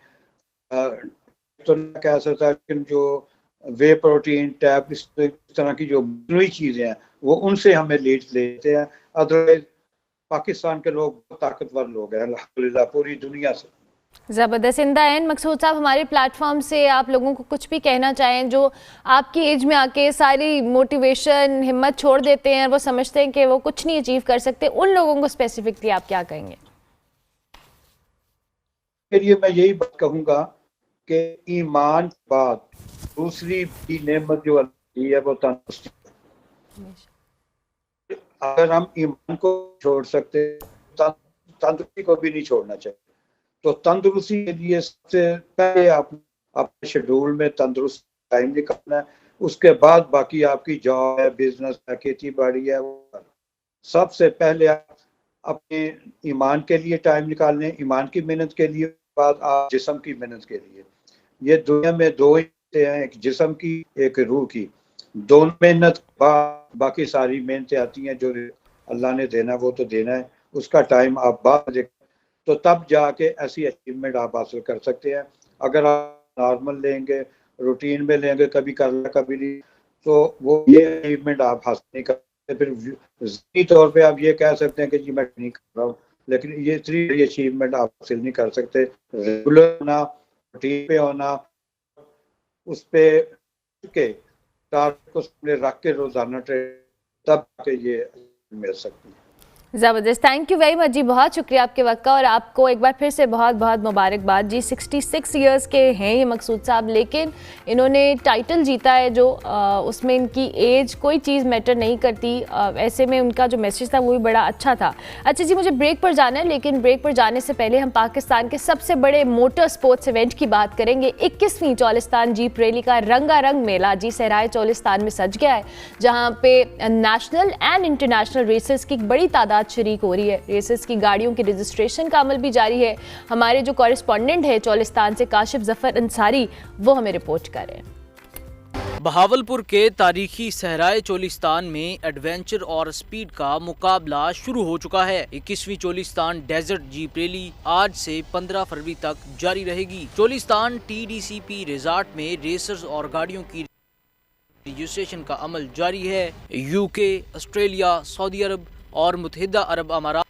तो कह सकता, लेकिन जो वे प्रोटीन टैब इस तरह की जो नई चीज़ें हैं वो उनसे हमें लीड लेते हैं। अदरवाइज पाकिस्तान के लोग ताकतवर लोग हैं अल्हम्दुलिल्लाह पूरी दुनिया से। ज़बरदस्त। इन द एंड मकसूद साहब, हमारे प्लेटफॉर्म से आप लोगों को कुछ भी कहना चाहें, जो आपकी एज में आके सारी मोटिवेशन हिम्मत छोड़ देते हैं, वो समझते हैं कि वो कुछ नहीं अचीव कर सकते, उन लोगों को स्पेसिफिकली आप क्या कहेंगे? के लिए मैं यही बात कहूँगा कि ईमान के बाद दूसरी भी नेमत जो अल्लाह की है वो तंदुरुस्ती। अगर हम ईमान को छोड़ सकते, तंदुरुस्ती को भी नहीं छोड़ना चाहिए। तो तंदुरुस्ती के लिए सबसे पहले आप अपने शेड्यूल में तंदुरुस्त टाइम निकालना है, उसके बाद बाकी आपकी जॉब है, बिजनेस है, खेती बाड़ी है, सबसे पहले आप अपने ईमान के लिए टाइम निकालने, ईमान की मेहनत के लिए, बाद आप जिस्म की मेहनत के लिए। ये दुनिया में दो ही हैं, एक जिस्म की एक रूह की। दोनों मेहनत के बाद बाकी सारी मेहनतें आती हैं, जो अल्लाह ने देना वो तो देना है, उसका टाइम आप बाद तो तब जाके ऐसी अचीवमेंट आप हासिल कर सकते हैं। अगर आप नॉर्मल लेंगे, रूटीन में लेंगे, कभी कर लिया कभी नहीं, तो वो ये अचीवमेंट आप हासिल नहीं कर सकते। फिर ज़ाती तौर पे आप ये कह सकते हैं कि जी मैं नहीं कर रहा हूँ, लेकिन ये इतनी बड़ी अचीवमेंट आप हासिल नहीं कर सकते। रेगुलर होना, रूटीन पे होना, उस पे के टारगेट को सामने रख के रोजाना ट्रेन, तब के ये मिल सकती है। ज़बरदस्त। थैंक यू वेरी मच जी, बहुत शुक्रिया आपके वक्त का, और आपको एक बार फिर से बहुत बहुत मुबारकबाद जी। 66 ईयर्स के हैं ये मकसूद साहब, लेकिन इन्होंने टाइटल जीता है जो उसमें इनकी एज कोई चीज़ मैटर नहीं करती। ऐसे में उनका जो मैसेज था वो भी बड़ा अच्छा था। अच्छा जी, मुझे ब्रेक पर जाना है, लेकिन ब्रेक पर जाने से पहले हम पाकिस्तान के सबसे बड़े मोटर स्पोर्ट्स इवेंट की बात करेंगे। 21वीं चौलिस्तान जीप रैली का रंगारंग मेला जी सहराए चौलिस्तान में सज गया है, जहाँ पे नेशनल एंड इंटरनेशनल रेसेस की बड़ी तादाद शरीक हो रही है। रेसेस की गाड़ियों की रजिस्ट्रेशन का अमल भी जारी है। हमारे जो कॉरेस्पॉन्डेंट है चौलिस्तान से काशिफ जफर अंसारी, वो हमें रिपोर्ट कर रहे हैं। बहावलपुर के तारीखी सहराए चोलिस्तान में एडवेंचर और स्पीड का मुकाबला शुरू हो चुका है। 21वीं चोलिस्तान डेजर्ट जीप रैली आज से 15 फरवरी तक जारी रहेगी। चोलिस्तान TDCP रिजॉर्ट में रेसर्स और गाड़ियों की रजिस्ट्रेशन का अमल जारी है। UK, ऑस्ट्रेलिया, सऊदी अरब और मुत्तहिदा अरब अमारात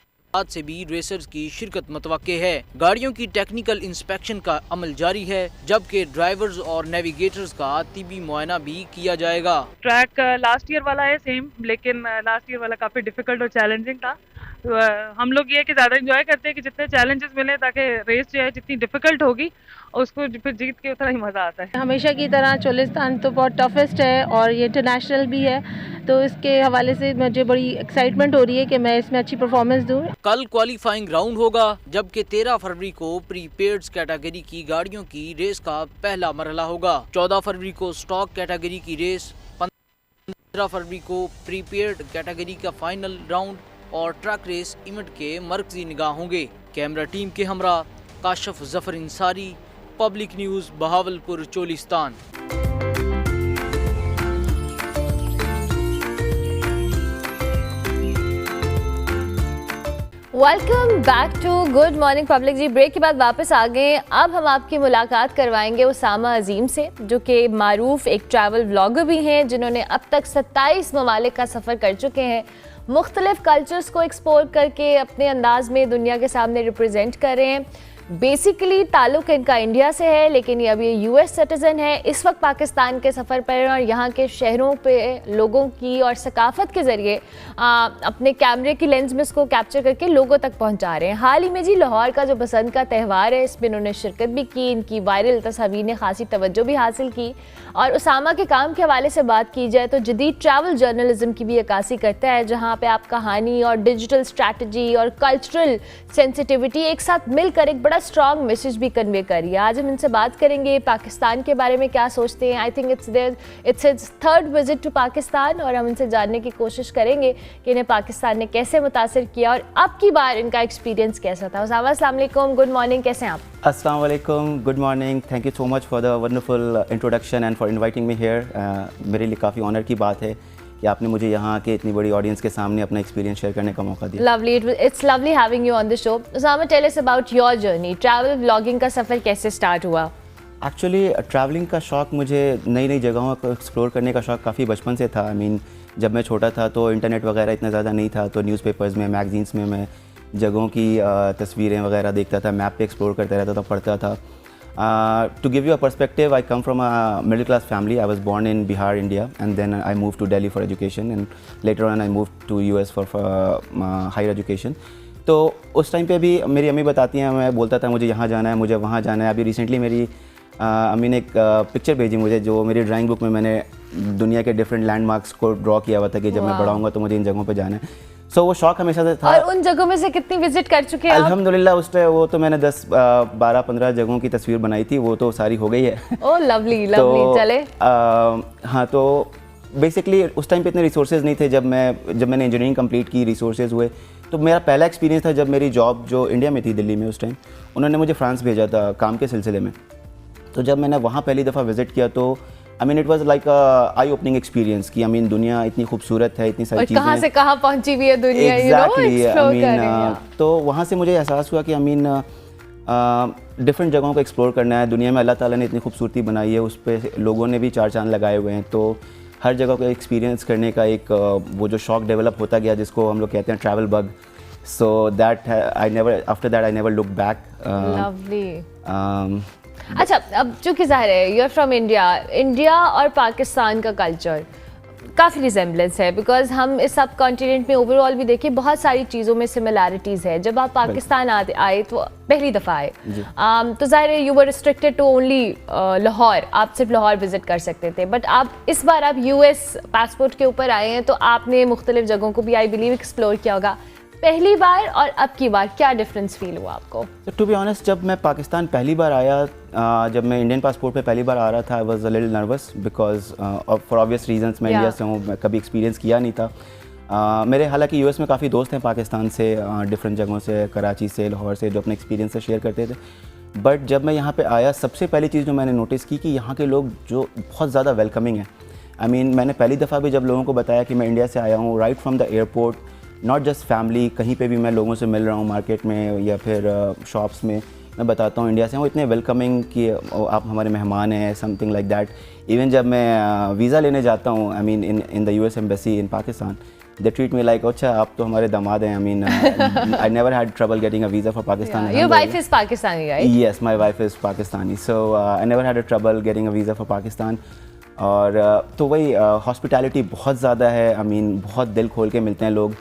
से भी रेसर्स की शिरकत मुतवक्के है। गाड़ियों की टेक्निकल इंस्पेक्शन का अमल जारी है, जबकि ड्राइवर्स और नेविगेटर्स का तिबी मुआयना भी किया जाएगा। ट्रैक लास्ट ईयर वाला है सेम, लेकिन लास्ट ईयर वाला काफ़ी डिफिकल्ट और चैलेंजिंग था। तो हम लोग ये कि ज़्यादा इंजॉय करते हैं कि जितने चैलेंजेस मिले, ताकि रेस जो है जितनी डिफिकल्ट होगी उसको फिर जीत के उतना ही मज़ा आता है। हमेशा की तरह चोलिस्तान तो बहुत टफेस्ट है और ये इंटरनेशनल भी है, तो इसके हवाले से मुझे बड़ी एक्साइटमेंट हो रही है कि मैं इसमें अच्छी परफॉर्मेंस दूँ। कल क्वालिफाइंग राउंड होगा, जबकि 13 फरवरी को प्रीपेड्स कैटेगरी की गाड़ियों की रेस का पहला मरहला होगा। 14 फरवरी को स्टॉक कैटेगरी की रेस, 15 फरवरी को प्रीपेड कैटेगरी का फाइनल राउंड और ट्रक रेस इवेंट के मरकजी निगाह होंगे। कैमरा टीम के हमरा Kashif Zafar Ansari, Public News, Bahawalpur, Cholistan. Welcome back to good morning public जी। ब्रेक के बाद वापस आ गए। अब हम आपकी मुलाकात करवाएंगे उसामा अजीम से, जो कि मारूफ एक ट्रैवल व्लॉगर भी हैं, जिन्होंने अब तक 27 ममालिक का सफ़र कर चुके हैं। मुख्तलिफ कल्चर्स को एक्सप्लोर करके अपने अंदाज में दुनिया के सामने रिप्रेजेंट कर रहे हैं। बेसिकली ताल्लुक़ इनका इंडिया से है, लेकिन ये अभी US सिटीज़न है। इस वक्त पाकिस्तान के सफ़र पर और यहाँ के शहरों पे लोगों की और सकाफ़त के ज़रिए अपने कैमरे की लेंस में इसको कैप्चर करके लोगों तक पहुँचा रहे हैं। हाल ही में जी लाहौर का जो बसंत का त्यौहार है, इसमें इन्होंने शिरकत भी की। इनकी वायरल तस्वीर ने खासी तवज्जो भी हासिल की। और उसामा के काम के हवाले से बात की जाए तो जदीद ट्रैवल जर्नलिज्म की भी अक्कासी करता है, जहाँ पे आप कहानी और डिजिटल स्ट्रैटेजी और कल्चरल सेंसिटिविटी एक साथ मिलकर एक बड़ा स्ट्रॉन्ग मैसेज भी कन्वे करिए। आज हम इनसे बात करेंगे पाकिस्तान के बारे में, क्या सोचते हैं। I think it's his third visit to Pakistan, और हम इनसे जानने की कोशिश करेंगे कि इन्हें पाकिस्तान ने कैसे मुतासिर किया और अब की बार इनका एक्सपीरियंस कैसा था। उसामा, अस्सलाम वालेकुम, गुड मॉर्निंग, कैसे हैं आप? अस्सलाम वालेकुम, good morning, thank you so much for the wonderful introduction and for inviting me here. मेरे लिए काफ़ी ऑनर की बात है कि आपने मुझे यहाँ के इतनी बड़ी ऑडियंस के सामने अपना एक्सपीरियंस शेयर करने का मौका दिया। Lovely, it's lovely having you on the show. Usama, tell us about your journey. Travel vlogging का सफ़र कैसे स्टार्ट हुआ? एक्चुअली ट्रैवलिंग का शौक़, मुझे नई नई जगहों को एक्सप्लोर करने का शौक़ काफ़ी बचपन से था। आई मीन जब मैं छोटा था तो इंटरनेट वगैरह इतना ज़्यादा नहीं था, तो न्यूज़पेपर्स में, मैगजीन्स में मैं जगहों की तस्वीरें वगैरह देखता था, मैप पे एक्सप्लोर करता रहता था, पढ़ता था। To give you a perspective, I come from a middle class family. I was born in Bihar, India, and then I moved to Delhi for education, and later on I moved to US for higher education. तो उस time पे भी मेरी अम्मी बताती हैं, मैं बोलता था मुझे यहाँ जाना है, मुझे वहाँ जाना है। अभी रिसेंटली मेरी अम्मी ने एक पिक्चर भेजी मुझे, जो मेरी ड्राइंग बुक में मैंने दुनिया के डिफरेंट लैंडमार्क्स को ड्रॉ किया हुआ था कि जब मैं बड़ा होऊंगा तो मुझे इन जगहों पे जाना है। सो वो शौक़ हमेशा से था। और उन जगहों में से कितनी विजिट कर चुके हैं आप? अल्हम्दुलिल्लाह उस टाइम वो तो मैंने 10, 12, 15 जगहों की तस्वीर बनाई थी, वो तो सारी हो गई है। ओह लवली, तो, चले। हाँ, तो बेसिकली उस टाइम पे इतने रिसोर्सेज नहीं थे। जब मैंने इंजीनियरिंग कंप्लीट की, रिसोर्सेज हुए, तो मेरा पहला एक्सपीरियंस था जब मेरी जॉब जो इंडिया में थी, दिल्ली में उस टाइम, उन्होंने मुझे फ्रांस भेजा था काम के सिलसिले में। तो जब मैंने वहाँ पहली दफ़ा विज़िट किया तो I mean it was like I opening experience कि आई मीन दुनिया इतनी खूबसूरत है, इतनी सारी चीज़ें, कहाँ से कहाँ पहुँची हुई है दुनिया, एग्जैक्टली। आई मीन तो वहाँ से मुझे एहसास हुआ कि आई मीन डिफरेंट जगहों को एक्सप्लोर करना है। दुनिया में अल्लाह ताला ने इतनी खूबसूरती बनाई है, उस पर लोगों ने भी 4 चांद लगाए हुए हैं। तो हर जगह को एक्सपीरियंस करने का एक वो जो शौक़ डेवलप होता गया, जिसको हम लोग कहते हैं travel bug. So that after that I never look back. Lovely. अच्छा, अब चूँकि ज़ाहिर है यू आर फ्रॉम इंडिया और पाकिस्तान का कल्चर काफ़ी रिजेम्बलेंस है, बिकॉज हम इस सब कॉन्टिनेंट में ओवरऑल भी देखें बहुत सारी चीज़ों में सिमिलैरिटीज़ है। जब आप पाकिस्तान आए तो पहली दफ़ा आए, तो ज़ाहिर है you were restricted to only Lahore, आप सिर्फ लाहौर विजिट कर सकते थे। बट आप इस बार आप US पासपोर्ट के ऊपर आए हैं, तो आपने मुख्तलिफ जगहों को भी आई बिलीव एक्सप्लोर किया होगा। पहली बार और अब की बार क्या डिफरेंस फील हुआ आपको? टू बी ऑनेस्ट, जब मैं पाकिस्तान पहली बार आया, जब मैं इंडियन पासपोर्ट पे पहली बार आ रहा था, I was a little nervous because for obvious reasons. मैं इंडिया से हूँ, मैं कभी एक्सपीरियंस किया नहीं था। मेरे हालांकि US में काफ़ी दोस्त हैं पाकिस्तान से, डिफरेंट जगहों से, कराची से, लाहौर से, जो अपने एक्सपीरियंस से शेयर करते थे। बट जब मैं यहाँ पे आया, सबसे पहली चीज़ जो मैंने नोटिस की कि यहाँ के लोग जो बहुत ज़्यादा वेलकमिंग है। आई मीन मैंने पहली दफ़ा भी जब लोगों को बताया कि मैं इंडिया से आया हूँ, right from the airport, not just family, कहीं पे भी मैं लोगों से मिल रहा हूँ मार्केट में या फिर शॉप्स में, मैं बताता हूँ इंडिया से हूँ, इतने वेलकमिंग कि आप हमारे मेहमान हैं, समथिंग लाइक दैट। इवन जब मैं वीज़ा लेने जाता हूँ, I mean in the US embassy in Pakistan, they treat me like अच्छा आप तो हमारे दामाद हैं। आई mean I never had trouble getting a visa for Pakistan. Your wife is Pakistani, right? Yes, my wife is Pakistani, so I never had a trouble getting a visa for Pakistan. और तो वही hospitality बहुत ज़्यादा है, आई मीन बहुत दिल खोल के मिलते हैं लोग।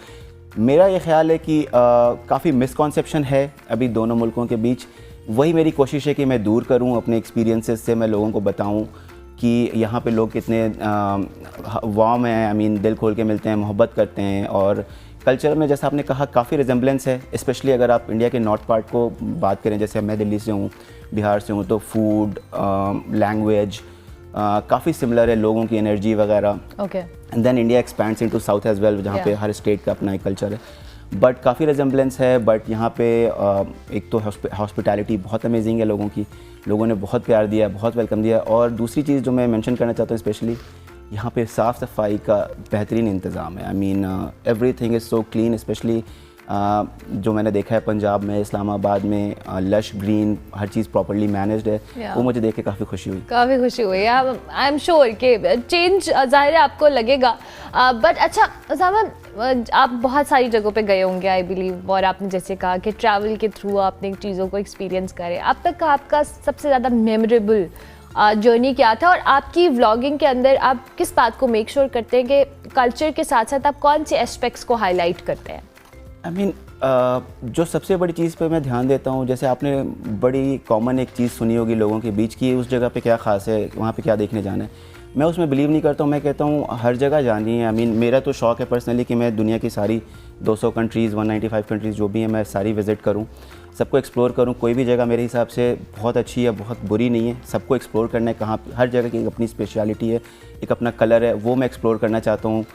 मेरा ये ख्याल है कि काफ़ी मिसकॉन्सेप्शन है अभी दोनों मुल्कों के बीच, वही मेरी कोशिश है कि मैं दूर करूं अपने एक्सपीरियंसेस से, मैं लोगों को बताऊं कि यहाँ पे लोग कितने वार्म हैं, आई मीन दिल खोल के मिलते हैं, मोहब्बत करते हैं। और कल्चर में जैसा आपने कहा काफ़ी रिजेंबलेंस है, स्पेशली अगर आप इंडिया के नॉर्थ पार्ट को बात करें, जैसे मैं दिल्ली से हूँ, बिहार से हूँ, तो फूड, लैंग्वेज काफ़ी सिमिलर है, लोगों की एनर्जी वगैरह। Okay. And then India expands into south as well, जहाँ पे हर स्टेट का अपना एक कल्चर है, बट काफ़ी रिजेंबलेंस है। बट यहाँ पे एक तो हॉस्पिटैलिटी बहुत अमेजिंग है लोगों की, लोगों ने बहुत प्यार दिया, बहुत वेलकम दिया। और दूसरी चीज़ जो मैं मेंशन करना चाहता हूँ स्पेशली, यहाँ पे साफ़ सफाई का बेहतरीन इंतज़ाम है। I mean everything is so clean, specially जो मैंने देखा है पंजाब में, इस्लामाबाद में, लश ग्रीन, हर चीज़ प्रॉपर्ली मैनेज्ड है। वो मुझे देख के काफ़ी खुशी हुई। काफ़ी खुशी हुई। आई एम श्योर कि चेंज ज़ाहिर है आपको लगेगा। बट अच्छा उसामा, आप बहुत सारी जगहों पे गए होंगे आई बिलीव, और आपने जैसे कहा कि ट्रैवल के थ्रू आपने चीज़ों को एक्सपीरियंस करे। अब तक का आपका सबसे ज़्यादा मेमोरेबल जर्नी क्या था, और आपकी व्लॉगिंग के अंदर आप किस बात को मेक श्योर करते हैं कि कल्चर के साथ साथ आप कौन से एस्पेक्ट्स को हाईलाइट करते हैं? आई मीन जो सबसे बड़ी चीज़ पे मैं ध्यान देता हूँ, जैसे आपने बड़ी कॉमन एक चीज़ सुनी होगी लोगों के बीच की उस जगह पे क्या ख़ास है, वहाँ पे क्या देखने जाना है, मैं उसमें बिलीव नहीं करता हूँ। मैं कहता हूँ हर जगह जानी है। आई मीन मेरा तो शौक़ है पर्सनली कि मैं दुनिया की सारी 200 कंट्रीज़, 195 कंट्रीज़ जो भी हैं, मैं सारी विज़िट करूँ, सबको एक्सप्लोर करूँ। कोई भी जगह मेरे हिसाब से बहुत अच्छी या बहुत बुरी नहीं है, सबको एक्सप्लोर करना है। कहाँ हर जगह की अपनी स्पेशलिटी है, एक अपना कलर है, वो मैं एक्सप्लोर करना चाहता हूँ।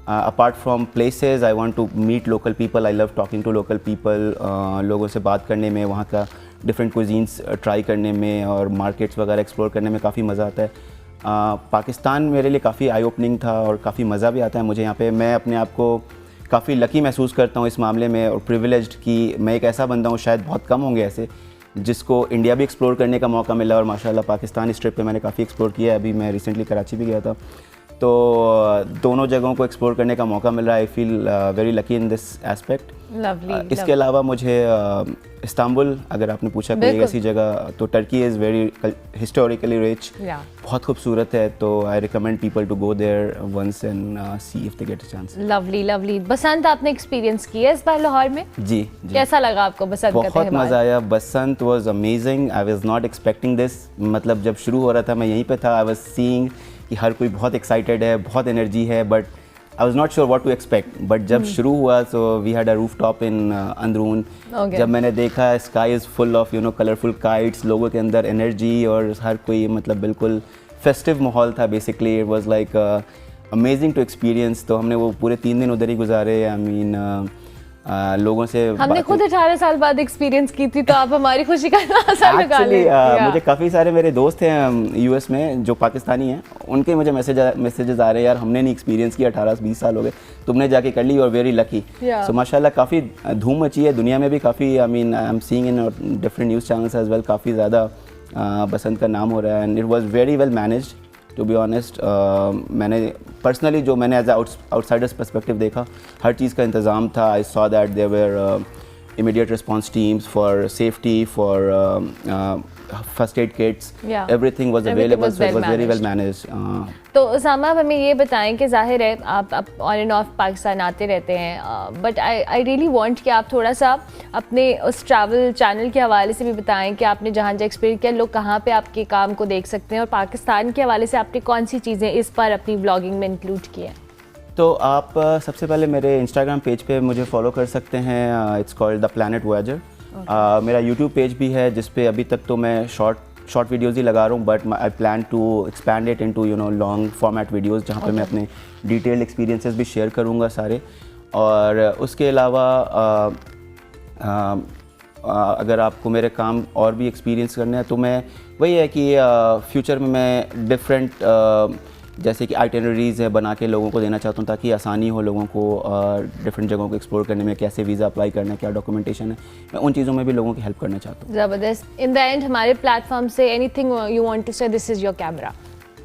Apart from places, I want to meet local people, I love talking to local people. लोगों से बात करने में, वहाँ का डिफरेंट कुजीन्स ट्राई करने में और मार्केट्स वगैरह एक्सप्लोर करने में काफ़ी मज़ा आता है। पाकिस्तान मेरे लिए काफ़ी आई ओपनिंग था और काफ़ी मज़ा भी आता है मुझे यहाँ पे। मैं अपने आप को काफ़ी लकी महसूस करता हूँ इस मामले में, और प्रिविलेज्ड कि मैं एक ऐसा बंदा हूँ, शायद बहुत कम होंगे ऐसे, जिसको इंडिया भी एक्सप्लोर करने का मौका मिला। और माशाल्लाह पाकिस्तान इस ट्रिप पे मैंने काफ़ी एक्सप्लोर किया है। अभी मैं रिसेंटली कराची भी गया था, तो दोनों जगहों को एक्सप्लोर करने का मौका मिल रहा है। I feel very lucky in this aspect. इसके अलावा मुझे इस्तांबुल, अगर आपने पूछा कोई ऐसी जगह, तो Turkey is very historically rich, बहुत खूबसूरत है। तो I recommend people to go there once and see if they get a chance. Lovely lovely. Basant आपने एक्सपीरियंस किया इस बार लाहौर में? जी। कैसा लगा आपको बसंत का त्योहार? बहुत मज़ा आया। Basant was amazing. I was not expecting this. मतलब जब शुरू हो रहा था, मैं यहीं पे था, आई वाज सीइंग कि हर कोई बहुत एक्साइटेड है, बहुत एनर्जी है, but I was not sure what to expect. But जब शुरू हुआ, so we had a roof top in Androon. जब मैंने देखा sky is full of colourful kites, लोगों के अंदर एनर्जी, और हर कोई मतलब बिल्कुल फेस्टिव माहौल था basically. It was like amazing to experience. तो हमने वो पूरे 3 दिन उधर ही गुजारे। आई मीन लोगों से हमने खुद 18 साल बाद एक्सपीरियंस की थी, तो आप हमारी खुशी का अंदाज़ा लगा लें। मुझे काफ़ी सारे मेरे दोस्त हैं यूएस में जो पाकिस्तानी हैं, उनके मुझे मैसेजेस आ रहे हैं, यार हमने नहीं एक्सपीरियंस किया, 18-20 साल हो गए, तुमने जाके कर ली, और वेरी लकी। सो माशाल्लाह काफ़ी धूम मची है दुनिया में भी, काफ़ी I mean I am seeing in different news channels as well, काफ़ी ज़्यादा बसंत का नाम हो रहा है। And it was very well managed to be honest. मैंने पर्सनली जो मैंने एज आउटसाइडर्स पर्सपेक्टिव देखा, हर चीज़ का इंतज़ाम था। I saw that there were immediate response teams for safety, for first aid kits, everything was available, so it was very well managed. तो उसामा, आप हमें ये बताएं कि जाहिर है आप ऑन एंड ऑफ पाकिस्तान आते रहते हैं, बट आई रियली वांट कि आप थोड़ा सा अपने उस ट्रैवल चैनल के हवाले से भी बताएं कि आपने जहाँ जहाँ एक्सपीरियंस किया, लोग कहाँ पे आपके काम को देख सकते हैं, और पाकिस्तान के हवाले से आपने कौन सी चीज़ें इस पर अपनी व्लॉगिंग में इंक्लूड की हैं। तो आप सबसे पहले मेरे इंस्टाग्राम पेज पे मुझे फॉलो कर सकते हैं। It's called the planet Voyager. मेरा यूट्यूब पेज भी है, जिस पे अभी तक तो मैं शॉर्ट वीडियोज़ ही लगा रहा हूँ, but I plan to expand it into long format videos, जहाँ पे मैं अपने डिटेल्ड एक्सपीरियंसेस भी शेयर करूँगा सारे। और उसके अलावा अगर आपको मेरे काम और भी एक्सपीरियंस करने हैं, तो मैं वही है कि फ्यूचर में मैं डिफरेंट जैसे कि आइटिनरीज है बना के लोगों को देना चाहता हूँ ताकि आसानी हो लोगों को डिफरेंट जगहों को एक्सप्लोर करने में, कैसे वीज़ा अप्लाई करना है, क्या डॉक्यूमेंटेशन है, मैं उन चीज़ों में भी लोगों की हेल्प करना चाहता हूँ। ज़बरदस्त। इन द एंड हमारे प्लेटफॉर्म से anything you want to say, this is your camera.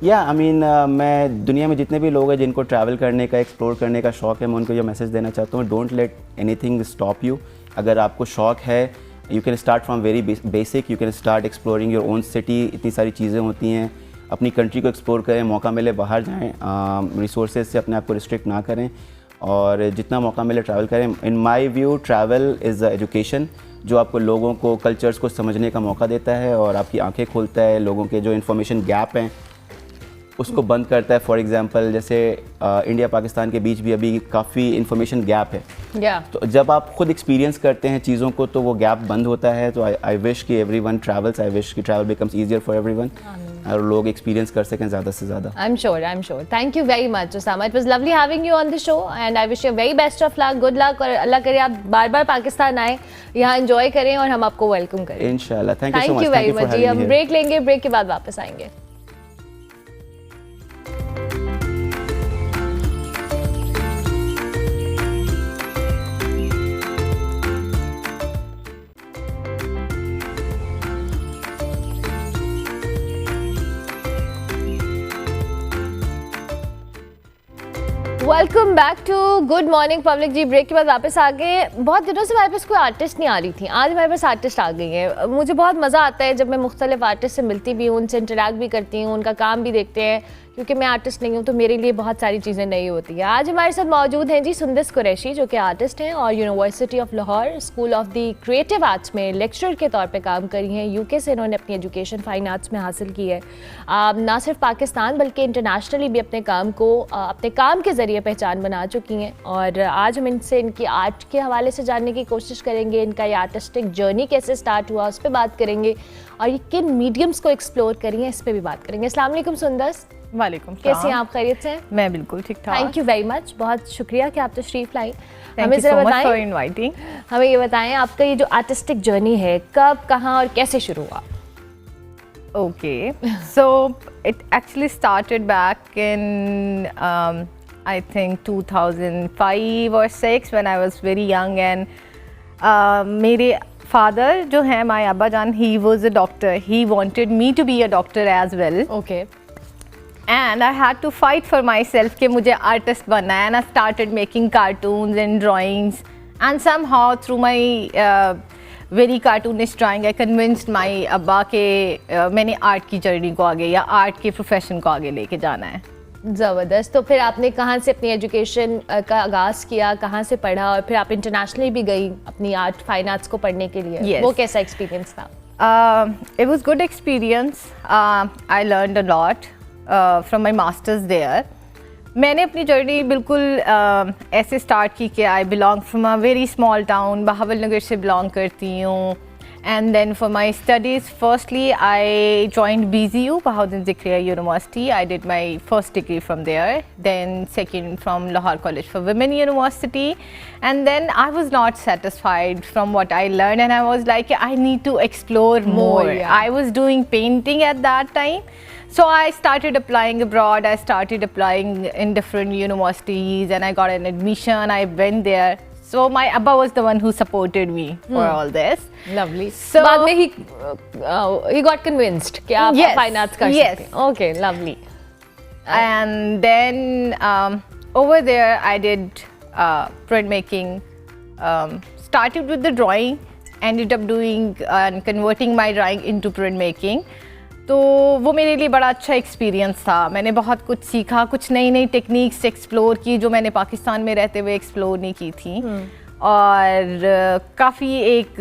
या आई मीन मैं दुनिया में जितने भी लोग हैं जिनको ट्रैवल करने का, एक्सप्लोर करने का शौक़ है, मैं उनको ये मैसेज देना चाहता हूँ, don't let anything stop you. अगर आपको शौक़ है, you can start from very basic, you can start exploring your own city. इतनी सारी चीज़ें होती हैं, अपनी कंट्री को एक्सप्लोर करें, मौका मिले बाहर जाएं, रिसोर्सेज से अपने आप को रिस्ट्रिक्ट ना करें और जितना मौका मिले ट्रैवल करें। In my view travel is education, जो आपको लोगों को, कल्चर्स को समझने का मौका देता है और आपकी आंखें खोलता है, लोगों के जो इन्फॉर्मेशन गैप हैं उसको बंद करता है। फॉर एग्जांपल जैसे इंडिया पाकिस्तान के बीच भी अभी काफ़ी इन्फॉर्मेशन गैप है, तो जब आप खुद एक्सपीरियंस करते हैं चीज़ों को तो वो गैप बंद होता है। तो आई विश कि एवरीवन ट्रैवल्स, आई विश कि travel becomes easier for everyone और लोग एक्सपीरियंस कर सकें ज़्यादा से ज़्यादा। I'm sure. Thank you very much, Osama. It was lovely having you on the show and I wish you very best of luck, good luck और अल्लाह करे आप बार-बार पाकिस्तान आए, यहाँ एंजॉय करें और हम आपको वेलकम करें। इंशाल्लाह। Thank you so much. Thank you very much जी। हम ब्रेक लेंगे, ब्रेक के बाद वापस आएंगे। Welcome back to good morning public जी। ब्रेक के बाद वापस आ गए। बहुत दिनों से हमारे पास कोई आर्टिस्ट नहीं आ रही थी, आज हमारे पास आर्टिस्ट आ गई है। मुझे बहुत मज़ा आता है जब मैं मुख्तलिफ आर्टिस्ट से मिलती भी हूँ, उनसे इंटरेक्ट भी करती हूँ, उनका काम भी देखते हैं, क्योंकि मैं आर्टिस्ट नहीं हूँ तो मेरे लिए बहुत सारी चीज़ें नई होती हैं। आज हमारे साथ मौजूद हैं जी सुंदस कुरैशी, जो कि आर्टिस्ट हैं और university of Lahore school of the creative arts में लेक्चरर के तौर पे काम करी हैं। यूके से इन्होंने अपनी एजुकेशन फाइन आर्ट्स में हासिल की है। ना सिर्फ पाकिस्तान बल्कि इंटरनेशनली भी अपने काम को अपने काम के ज़रिए पहचान बना चुकी हैं और आज हम इनसे इनकी आर्ट के हवाले से जानने की कोशिश करेंगे। इनका ये आर्टिस्टिक जर्नी कैसे स्टार्ट हुआ उस पर बात करेंगे और ये किन मीडियम्स को एक्सप्लोर करी हैं इस पर भी बात करेंगे। अस्सलाम वालेकुम सुंदस। वालेकुम। कैसी हैं आप? खैरियत से? मैं बिल्कुल ठीक ठाक। थैंक यू वेरी मच, बहुत शुक्रिया कि आप तशरीफ लाई। हमें ज़रा बताएं, फॉर इनवाइटिंग। हमें ये बताएं आपका ये जो आर्टिस्टिक जर्नी है कब, कहाँ और कैसे शुरू हुआ? Okay, so it actually started back in I think 2005 or 6 when I was very young and मेरे father जो है my अब्बा जान, he was a doctor. He wanted me to be a doctor as well. Okay. And I had to fight for myself कि मुझे artist बनना है, and I started making cartoons and drawings and somehow through my very cartoonist drawing I convinced my अब्बा के मैंने art की journey को आगे या आर्ट के प्रोफेशन को आगे लेके जाना है। ज़बरदस्त। तो फिर आपने कहाँ से अपनी एजुकेशन का आगाज़ किया, कहाँ से पढ़ा और फिर आप इंटरनेशनली भी गई अपनी आर्ट फाइन आर्ट्स को पढ़ने के लिए? Yes. वो कैसा एक्सपीरियंस था? It was good experience. I learned a lot from my masters there. मैंने अपनी जर्नी बिल्कुल ऐसे स्टार्ट की कि I belong from a very small town, Bahawalnagar से बिलोंग करती हूँ। And then for my studies firstly I joined BZU, Bahauddin Zakariya university. I did my first degree from there, then second from Lahore college for women university. And then I was not satisfied from what I learn and I was like I need to explore more. I was doing painting at that time. So I started applying abroad, I started applying in different universities and I got an admission, I went there. So my Abba was the one who supported me for all this. Lovely. So बाद में he got convinced कि आप fine arts कर सकते हैं. Okay, lovely. And then over there I did printmaking, started with the drawing, ended up doing and converting my drawing into printmaking. तो वो मेरे लिए बड़ा अच्छा एक्सपीरियंस था। मैंने बहुत कुछ सीखा, कुछ नई नई टेक्निक्स एक्सप्लोर की जो मैंने पाकिस्तान में रहते हुए एक्सप्लोर नहीं की थी और काफ़ी एक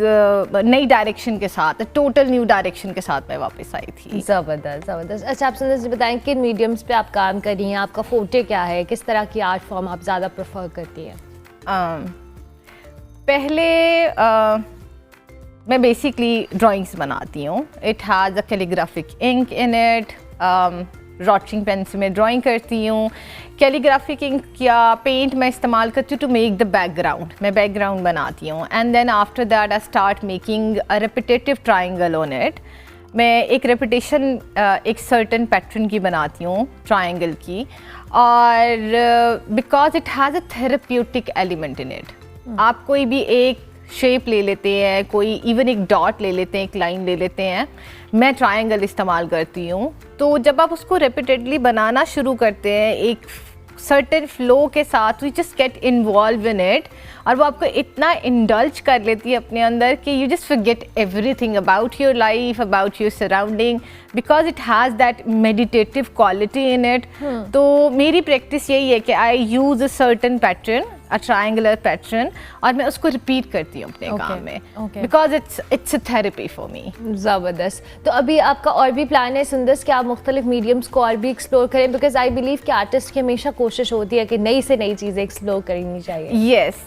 नई डायरेक्शन के साथ, टोटल न्यू डायरेक्शन के साथ मैं वापस आई थी। ज़बरदस्त ज़बरदस्त। अच्छा, आप सुंदर से बताएं किन मीडियम्स पे आप काम कर रही हैं, आपका फोटे क्या है, किस तरह की आर्ट फॉर्म आप ज़्यादा प्रेफर करती हैं? पहले मैं बेसिकली ड्राइंग्स बनाती हूँ। It has a calligraphic ink in it. Rotring pen से मैं ड्राइंग करती हूँ। कैलीग्राफिक इंक या पेंट मैं इस्तेमाल करती हूँ टू मेक द बैकग्राउंड। मैं बैकग्राउंड बनाती हूँ and then after that I start making a repetitive triangle on it. मैं एक रेपिटेशन एक सर्टन पैटर्न की बनाती हूँ ट्रायंगल की, और because it has a therapeutic element in it. आप कोई भी एक शेप ले लेते हैं, कोई इवन एक डॉट ले लेते हैं, एक लाइन ले लेते हैं, मैं ट्रायंगल इस्तेमाल करती हूँ। तो जब आप उसको रिपीटेडली बनाना शुरू करते हैं एक सर्टेन फ्लो के साथ, we just get involve in it, और वो आपको इतना इंडल्ज कर लेती है अपने अंदर कि you just forget everything about your life, about your surrounding, because it has that meditative quality in it. तो मेरी प्रैक्टिस यही है कि I use a certain pattern, a triangular pattern, और मैं उसको रिपीट करती हूँ अपने काम में, because it's a therapy for me. ज़बरदस्त। तो अभी आपका और भी प्लान है सुंदस कि आप मुख्तलिफ मीडियम्स को और भी एक्सप्लोर करें, बिकॉज आई बिलीव कि आर्टिस्ट की हमेशा कोशिश होती है कि नई से नई चीज़ें एक्सप्लोर करनी चाहिए। यस,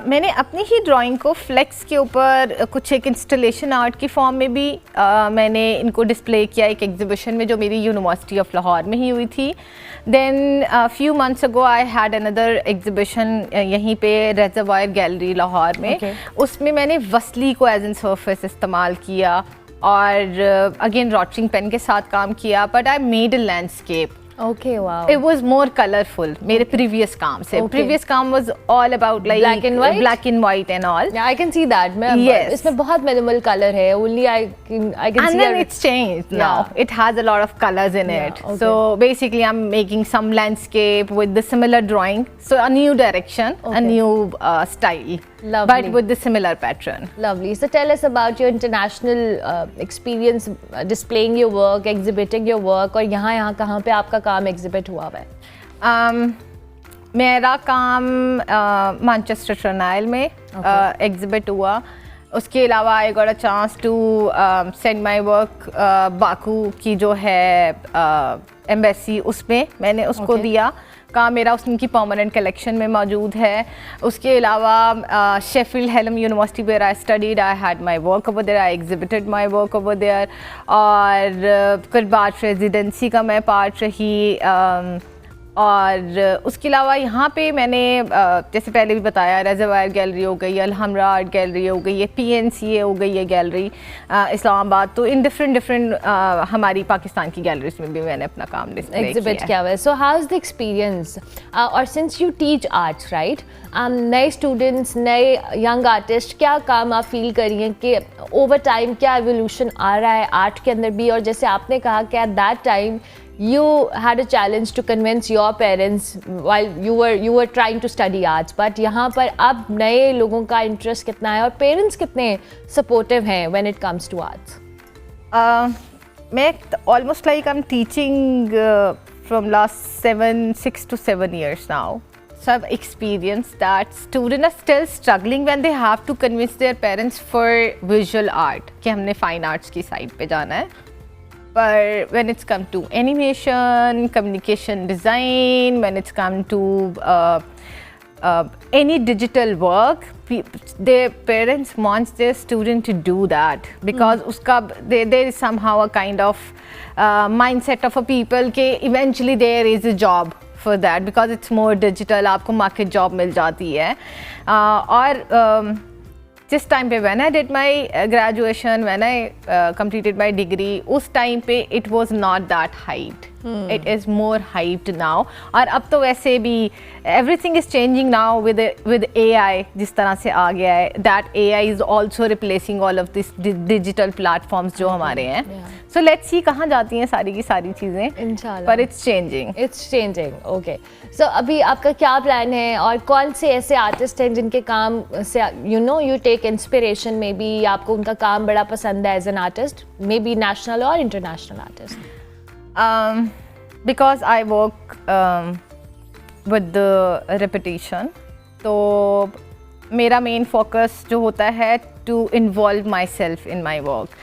मैंने अपनी ही ड्राइंग को फ्लेक्स के ऊपर कुछ एक इंस्टॉलेशन आर्ट की फॉर्म में भी मैंने इनको डिस्प्ले किया एक एग्जीबिशन में जो मेरी यूनिवर्सिटी ऑफ लाहौर में ही हुई थी। Then few months ago I had another exhibition यहीं पे रेजरवायर गैलरी लाहौर में। उसमें मैंने वसली को एज एन सरफेस इस्तेमाल किया और अगेन रॉटरिंग पेन के साथ काम किया, but I made a landscape. Okay, wow. It was more colorful. मेरे previous काम से. Previous काम was all about like black and white and all. Yeah, I can see that. Yes. इसमें बहुत minimal color है. Only I can and see. then it's changed now. It has a lot of colors in it. Okay. So basically, I'm making some landscape with the similar drawing. So a new direction, a new style. Lovely. But with the similar pattern. Lovely. So tell us about your international experience displaying your work, exhibiting your work, और यहाँ कहाँ पे आपका काम exhibit हुआ है? मेरा काम मैनचेस्टर ट्रायल में exhibit हुआ। उसके अलावा I got a chance to send my work Baku की जो है एम्बेसी, उसमें मैंने उसको दिया काम। मेरा उनकी परमानेंट कलेक्शन में मौजूद है। उसके अलावा Sheffield Hallam university where I studied, I had my work over there, I exhibited my work over there. और कुर्बाट रेजिडेंसी का मैं पार्ट रही। और उसके अलावा यहाँ पे मैंने जैसे पहले भी बताया रेजरवायर गैलरी हो गई, अलहमरा आर्ट गैलरी हो गई है, PNCA हो गई है गैलरी इस्लामाबाद। तो इन डिफरेंट हमारी पाकिस्तान की गैलरीज में भी मैंने अपना काम एग्जिबिट किया हुआ है। So how is the experience? और since you teach arts right, नए स्टूडेंट्स, नए यंग आर्टिस्ट, क्या काम आप फील करिए कि ओवर टाइम क्या एवोल्यूशन आ रहा है आर्ट के अंदर भी? और जैसे आपने कहा कि eight that time you had a challenge to convince your parents while you were trying to study arts, but यहाँ पर अब नए लोगों का इंटरेस्ट कितना है और पेरेंट्स कितने सपोर्टिव हैं when it comes to arts? मैं almost like I'm teaching from last 6 to 7 years now. So I've experienced that students are still struggling when they have to convince their parents for visual art कि हमने fine arts की side पे जाना है। But when it's come to animation, communication design, when it's come to any digital work, their parents want their student to do that because uska there is somehow a kind of mindset of a people ke eventually there is a job for that because it's more digital, aapko market job mil jati hai। और जिस time पे when I did my graduation, when I completed my degree, उस time पे it was not that hyped. It is more hyped now. और अब तो वैसे भी everything is changing now with AI जिस तरह से आ गया है, that AI is also replacing all of this digital platforms जो हमारे हैं। So let's see कहाँ जाती हैं सारी की सारी चीज़ें। इंशाल्लाह। पर it's changing. It's changing. Okay. So अभी आपका क्या प्लान है और कौन से ऐसे आर्टिस्ट हैं जिनके काम से you take inspiration, maybe आपको उनका काम बड़ा पसंद है as an artist, maybe national or international artist? Because I work with the repetition, तो मेरा main focus जो होता है to involve myself in my work.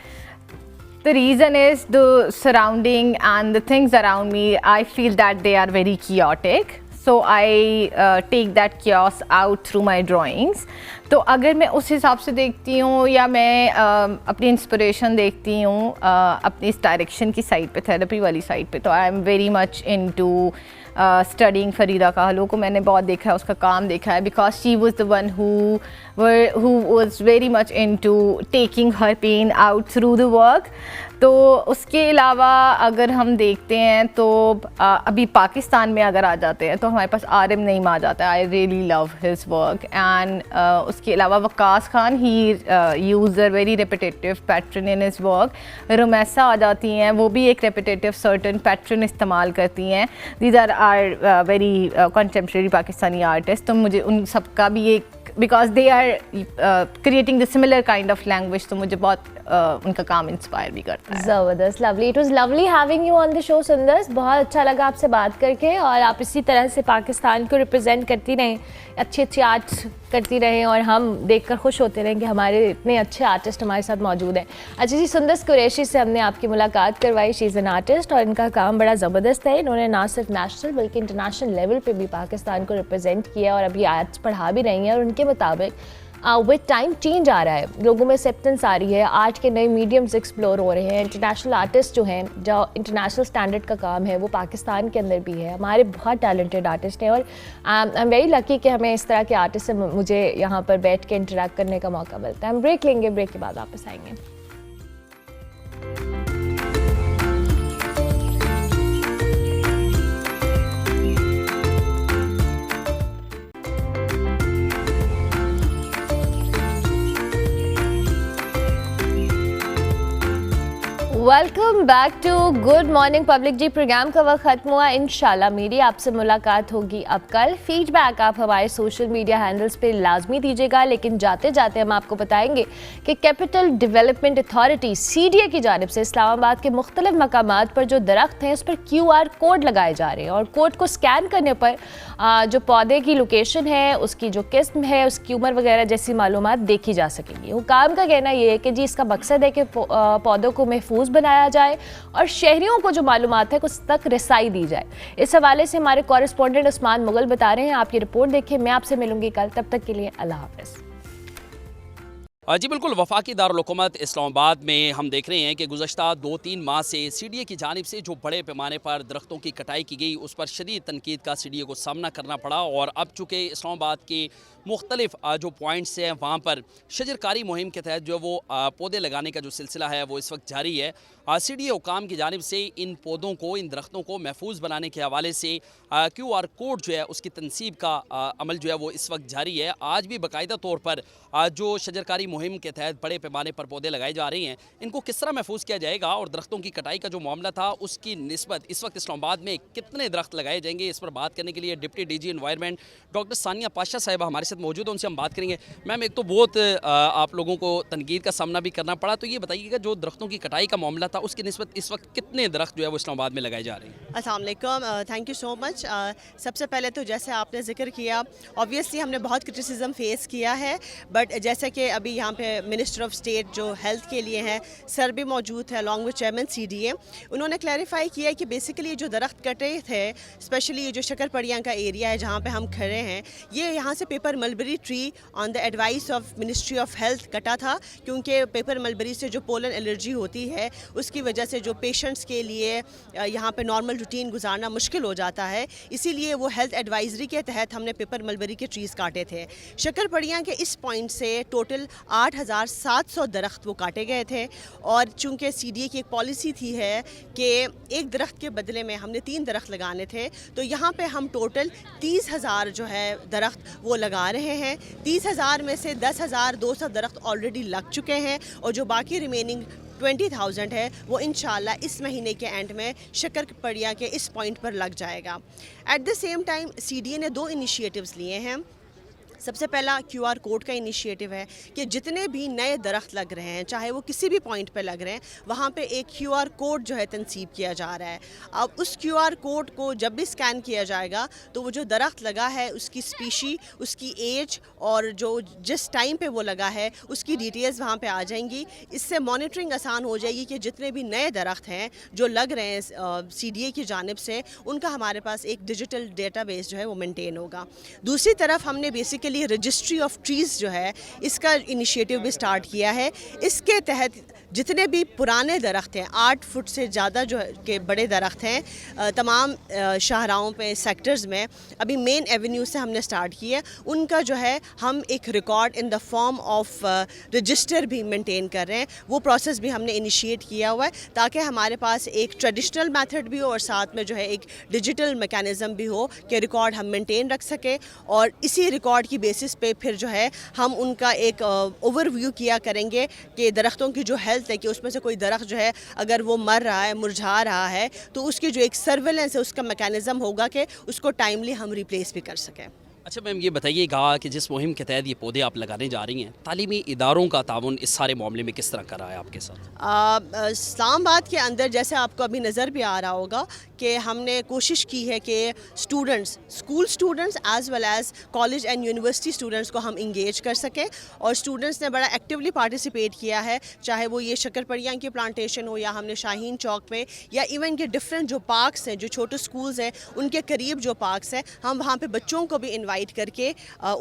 The reason is the surrounding and the things around me, I feel that they are very chaotic. So I take that chaos out through my drawings. तो अगर मैं उस हिसाब से देखती हूँ या मैं अपनी इंस्पिरेशन देखती हूँ अपनी इस डायरेक्शन की साइड पे, थेरेपी वाली साइड पे, तो I am very much into studying Farida कहलो को मैंने बहुत देखा है, उसका काम देखा है, because she was the one who who was very much into taking her pain out through the work. तो उसके अलावा अगर हम देखते हैं तो अभी पाकिस्तान में अगर आ जाते हैं तो हमारे पास RM नईम आ जाता है. I really love his work. And उसके अलावा Waqas Khan, he use a very repetitive pattern in his work. Rumaisa आ जाती हैं, वो भी एक रेपिटेटिव सर्टन पैटर्न इस्तेमाल करती हैं. These are very contemporary Pakistani artist. तो मुझे उन सब का भी एक, because they are creating the similar kind of language, तो मुझे बहुत उनका काम इंस्पायर भी करता है. ज़बरदस्त, lovely. It was lovely having you on the show सुंदर. बहुत अच्छा लगा आपसे बात करके, और आप इसी तरह से पाकिस्तान को रिप्रेजेंट करती रहें, अच्छी अच्छी आर्ट करती रहें, और हम देखकर खुश होते रहें कि हमारे इतने अच्छे आर्टिस्ट हमारे साथ मौजूद हैं. अच्छा जी, सुंदर कुरैशी से हमने आपकी मुलाकात करवाई. शी इज़ एन आर्टिस्ट और इनका काम बड़ा ज़बरदस्त है. इन्होंने ना सिर्फ नेशनल बल्कि इंटरनेशनल लेवल पे भी पाकिस्तान को रिप्रेजेंट किया, और अभी आर्ट्स पढ़ा भी रही हैं. और उनके मुताबिक विद टाइम चेंज आ रहा है, लोगों में एक्सेप्टेंस आ रही है, आर्ट के नए मीडियम्स एक्सप्लोर हो रहे हैं. इंटरनेशनल आर्टिस्ट जो हैं, जो इंटरनेशनल स्टैंडर्ड का काम है, वो पाकिस्तान के अंदर भी है. हमारे बहुत टैलेंटेड आर्टिस्ट हैं, और आई एम वेरी लकी कि हमें इस तरह के आर्टिस्ट से मुझे यहाँ पर बैठ के इंटरेक्ट करने का मौका मिलता है. हम ब्रेक लेंगे, ब्रेक के बाद वापस आएंगे. Welcome back to good morning public ji. Program का वक्त ख़त्म हुआ. इंशाल्लाह मेरी आपसे मुलाकात होगी अब कल. फीडबैक आप हमारे सोशल मीडिया हैंडल्स पे लाजमी दीजिएगा. लेकिन जाते जाते हम आपको बताएंगे कि कैपिटल डेवलपमेंट अथॉरिटी CDA की जानिब से इस्लामाबाद के मुख्तलिफ मकामात पर जो दरख्त हैं उस पर QR कोड लगाए जा रहे हैं, और कोड को स्कैन करने पर जो पौधे की लोकेशन है, उसकी जो किस्म है, उसकी उम्र वगैरह जैसी मालूमात देखी जा सकेंगी. हुकाम का कहना ये है कि जी इसका मकसद है कि पौधों को महफूज बनाया जाए और शहरियों को जो मालूमात है उस तक रसाई दी जाए. इस हवाले से हमारे कॉरेस्पॉन्डेंट उस्मान मुगल बता रहे हैं. आप ये रिपोर्ट देखिए. मैं आपसे मिलूंगी कल, तब तक के लिए अल्लाह हाफ़िज़. जी बिल्कुल, वफाकी दारुल-हुकूमत इस्लामाबाद में हम देख रहे हैं कि गुज़श्ता 2-3 माह से CDA की जानिब से जो बड़े पैमाने पर दरख्तों की कटाई की गई, उस पर शदीद तनकीद का CDA को सामना करना पड़ा. और अब चूँकि इस्लामाबाद के मुख्तलिफ जो पॉइंट्स हैं वहाँ पर शजरकारी मुहिम के तहत जो वो पौधे लगाने का जो सिलसिला है वो इस वक्त जारी है. CDA हुकाम की जानिब से इन पौधों को, इन दरख्तों को महफूज बनाने के हवाले से QR कोड जो है उसकी तनसीब का अमल जो है वो इस वक्त जारी है. आज भी बाकायदा तौर पर जो शजरकारी मुहिम के तहत बड़े पैमाने पर पौधे लगाए जा रहे हैं, इनको किस तरह महफूज किया जाएगा और दरख्तों की कटाई का जो मामला था उसकी निस्बत इस वक्त इस्लामाबाद में कितने दरख्त लगाए जाएंगे, इस पर बात करने के लिए deputy DG environment doctor Sania Pasha साहिबा हमारे साथ मौजूद है. उनसे हम बात करेंगे. मैम, एक तो बहुत आप लोगों को तनकीद का सामना भी करना पड़ा, तो ये बताइएगा जो दरख्तों की कटाई का मामला था उसकी निस्बत इस वक्त कितने दरख्त जो है वो इस्लामाबाद में लगाए जा रहे हैं? अस्सलाम वालेकुम, थैंक यू सो मच. सबसे पहले तो जैसे आपने जिक्र किया, ऑब्वियसली हमने बहुत क्रिटिसिज्म फेस किया है, बट जैसे कि अभी यहाँ पे मिनिस्टर ऑफ स्टेट जो हेल्थ के लिए हैं सर भी मौजूद है अलॉन्ग विद चेयरमैन CDA. उन्होंने क्लैरिफाई किया कि बेसिकली जो दरख्त कटे थे, स्पेशली ये जो शक्करपड़ियाँ का एरिया है जहाँ पे हम खड़े हैं, ये यहाँ से paper mulberry tree on the advice of ministry of health कटा था, क्योंकि पेपर मलबरी से जो पोलन एलर्जी होती है उसकी वजह से जो पेशेंट्स के लिए यहाँ पे नॉर्मल रूटीन गुजारना मुश्किल हो जाता है. इसीलिए वो हेल्थ एडवाइजरी के तहत हमने पेपर मलबरी के ट्रीज़ काटे थे. शक्करपड़ियाँ के इस पॉइंट से टोटल 8,700 दरख्त वो काटे गए थे. और चूँकि CDA की एक पॉलिसी थी है कि एक दरख्त के बदले में हमने 3 दरख्त लगाने थे, तो यहाँ पे हम टोटल 30,000 जो है दरख्त वो लगा रहे हैं. 30,000 में से 10,200 दरख्त ऑलरेडी लग चुके हैं, और जो बाकी रिमेनिंग 20,000 है वो इंशाल्लाह इस महीने के एंड में शक्करपड़िया के इस पॉइंट पर लग जाएगा. At the same time CDA ने 2 इनिशिएटिव्स लिए हैं. सबसे पहला QR कोड का इनिशिएटिव है कि जितने भी नए दरख्त लग रहे हैं, चाहे वो किसी भी पॉइंट पे लग रहे हैं, वहाँ पे एक QR कोड जो है तनसीब किया जा रहा है. अब उस QR कोड को जब भी स्कैन किया जाएगा तो वो जो दरख्त लगा है उसकी स्पीशी, उसकी एज और जो जिस टाइम पे वो लगा है उसकी डिटेल्स वहाँ पे आ जाएंगी. इससे मॉनिटरिंग आसान हो जाएगी कि जितने भी नए दरख्त हैं जो लग रहे हैं CDA की जानिब से, उनका हमारे पास एक डिजिटल डेटाबेस जो है वो मेनटेन होगा. दूसरी तरफ हमने basically basically registry of trees जो है इसका इनिशिएटिव भी स्टार्ट किया है। इसके तहत जितने भी पुराने दरख्त हैं, 8 फुट से ज़्यादा जो है के बड़े दरख्त हैं, तमाम शाहराहों पे सेक्टर्स में, अभी मेन एवेन्यू से हमने स्टार्ट किया है, उनका जो है हम एक record in the form of register भी मेंटेन कर रहे हैं। वो प्रोसेस भी हमने इनिशिएट किया हुआ है ताकि हमारे पास एक ट्रेडिशनल मेथड भी हो और साथ में जो है एक डिजिटल मैकेनिज़्म भी हो कि रिकॉर्ड हम मेंटेन रख सकें, और इसी रिकॉर्ड की बेसिस पे फिर जो है हम उनका एक ओवरव्यू किया करेंगे कि दरख्तों की जो हेल्थ है कि उसमें से कोई दरख्त जो है अगर वो मर रहा है, मुरझा रहा है, तो उसकी जो एक सर्वेलेंस है, उसका मैकेनिज़्म होगा कि उसको टाइमली हम रिप्लेस भी कर सकें। अच्छा मैम, ये बताइएगा कि जिस मुहिम के तहत ये पौधे आप लगाने जा रही हैं, तालीमी इदारों का ताउन इस सारे मामले में किस तरह कर रहा है आपके साथ? इस्लामाबाद के अंदर जैसे आपको अभी नज़र भी आ रहा होगा कि हमने कोशिश की है कि students, school students as well as college and university students को हम इंगेज कर सकें, और स्टूडेंट्स ने बड़ा एक्टिवली पार्टिसिपेट किया है, चाहे वो ये शक्करपड़ियाँ की प्लांटेशन हो या हमने शाहीन चौक पे या इवन के डिफरेंट जो पार्क्स हैं, जो छोटे स्कूल्स हैं उनके करीब जो पार्क्स हैं, हम वहाँ पे बच्चों को भी इनवाइट करके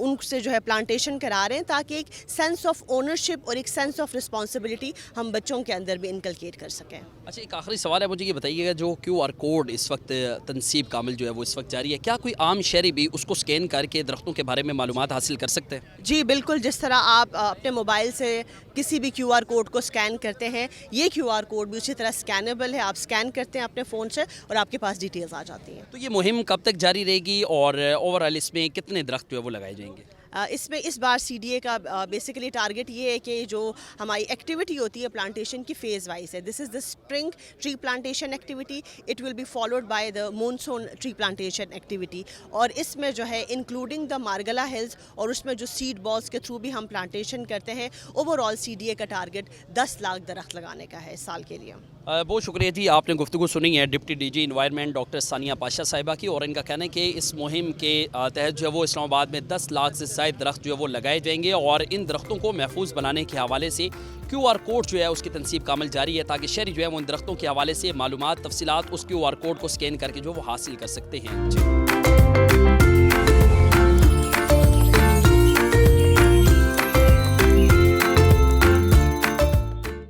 उनसे जो है प्लांटेशन करा रहे हैं ताकि एक सेंस ऑफ ओनरशिप और एक सेंस ऑफ रिस्पॉन्सिबिलिटी हम बच्चों के अंदर भी इनकलकेट कर सकें। अच्छा, एक आखिरी सवाल है, मुझे ये बताइएगा, जो QR कोड इस वक्त तनसीब कामिल जो है वो इस वक्त जारी है, क्या कोई आम शहरी भी उसको स्कैन करके दरख्तों के बारे में मालूमात हासिल कर सकते हैं? जी बिल्कुल, जिस तरह आप अपने मोबाइल से किसी भी QR कोड को स्कैन करते हैं, ये QR कोड भी उसी तरह स्कैनेबल है। आप स्कैन करते हैं अपने फ़ोन से और आपके पास डिटेल्स आ जाती हैं। तो ये मुहिम कब तक जारी रहेगी और ओवरऑल इसमें कितने दरख्त जो है वो लगाए जाएंगे? इसमें इस बार CDA का बेसिकली टारगेट ये है कि जो हमारी एक्टिविटी होती है प्लांटेशन की फ़ेज़ वाइज है। This is the spring tree plantation activity, it will be followed by the monsoon tree plantation activity, और इसमें जो है इंक्लूडिंग द मार्गला हिल्स और उसमें जो सीड बॉल्स के थ्रू भी हम प्लांटेशन करते हैं। ओवरऑल CDA का टारगेट 10 लाख दरख्त लगाने का है इस साल के लिए। बहुत शुक्रिया जी, आपने गुफ्तगू सुनी है deputy DG environment doctor Sania Pasha साहिबा की, और इनका कहना है कि इस मुहिम के तहत जो है वो इस्लामाबाद में 10 लाख से ज़ायद दरख्त जो है वो लगाए जाएंगे, और इन दरख्तों को महफूज बनाने के हवाले से QR कोड जो है उसकी तनसीब कामिल जारी है ताकि शहरी जो है वो इन दरख्तों के हवाले से मालूमात, तफसीलात उस QR कोड को स्कैन करके जो वो हासिल कर सकते हैं। जी।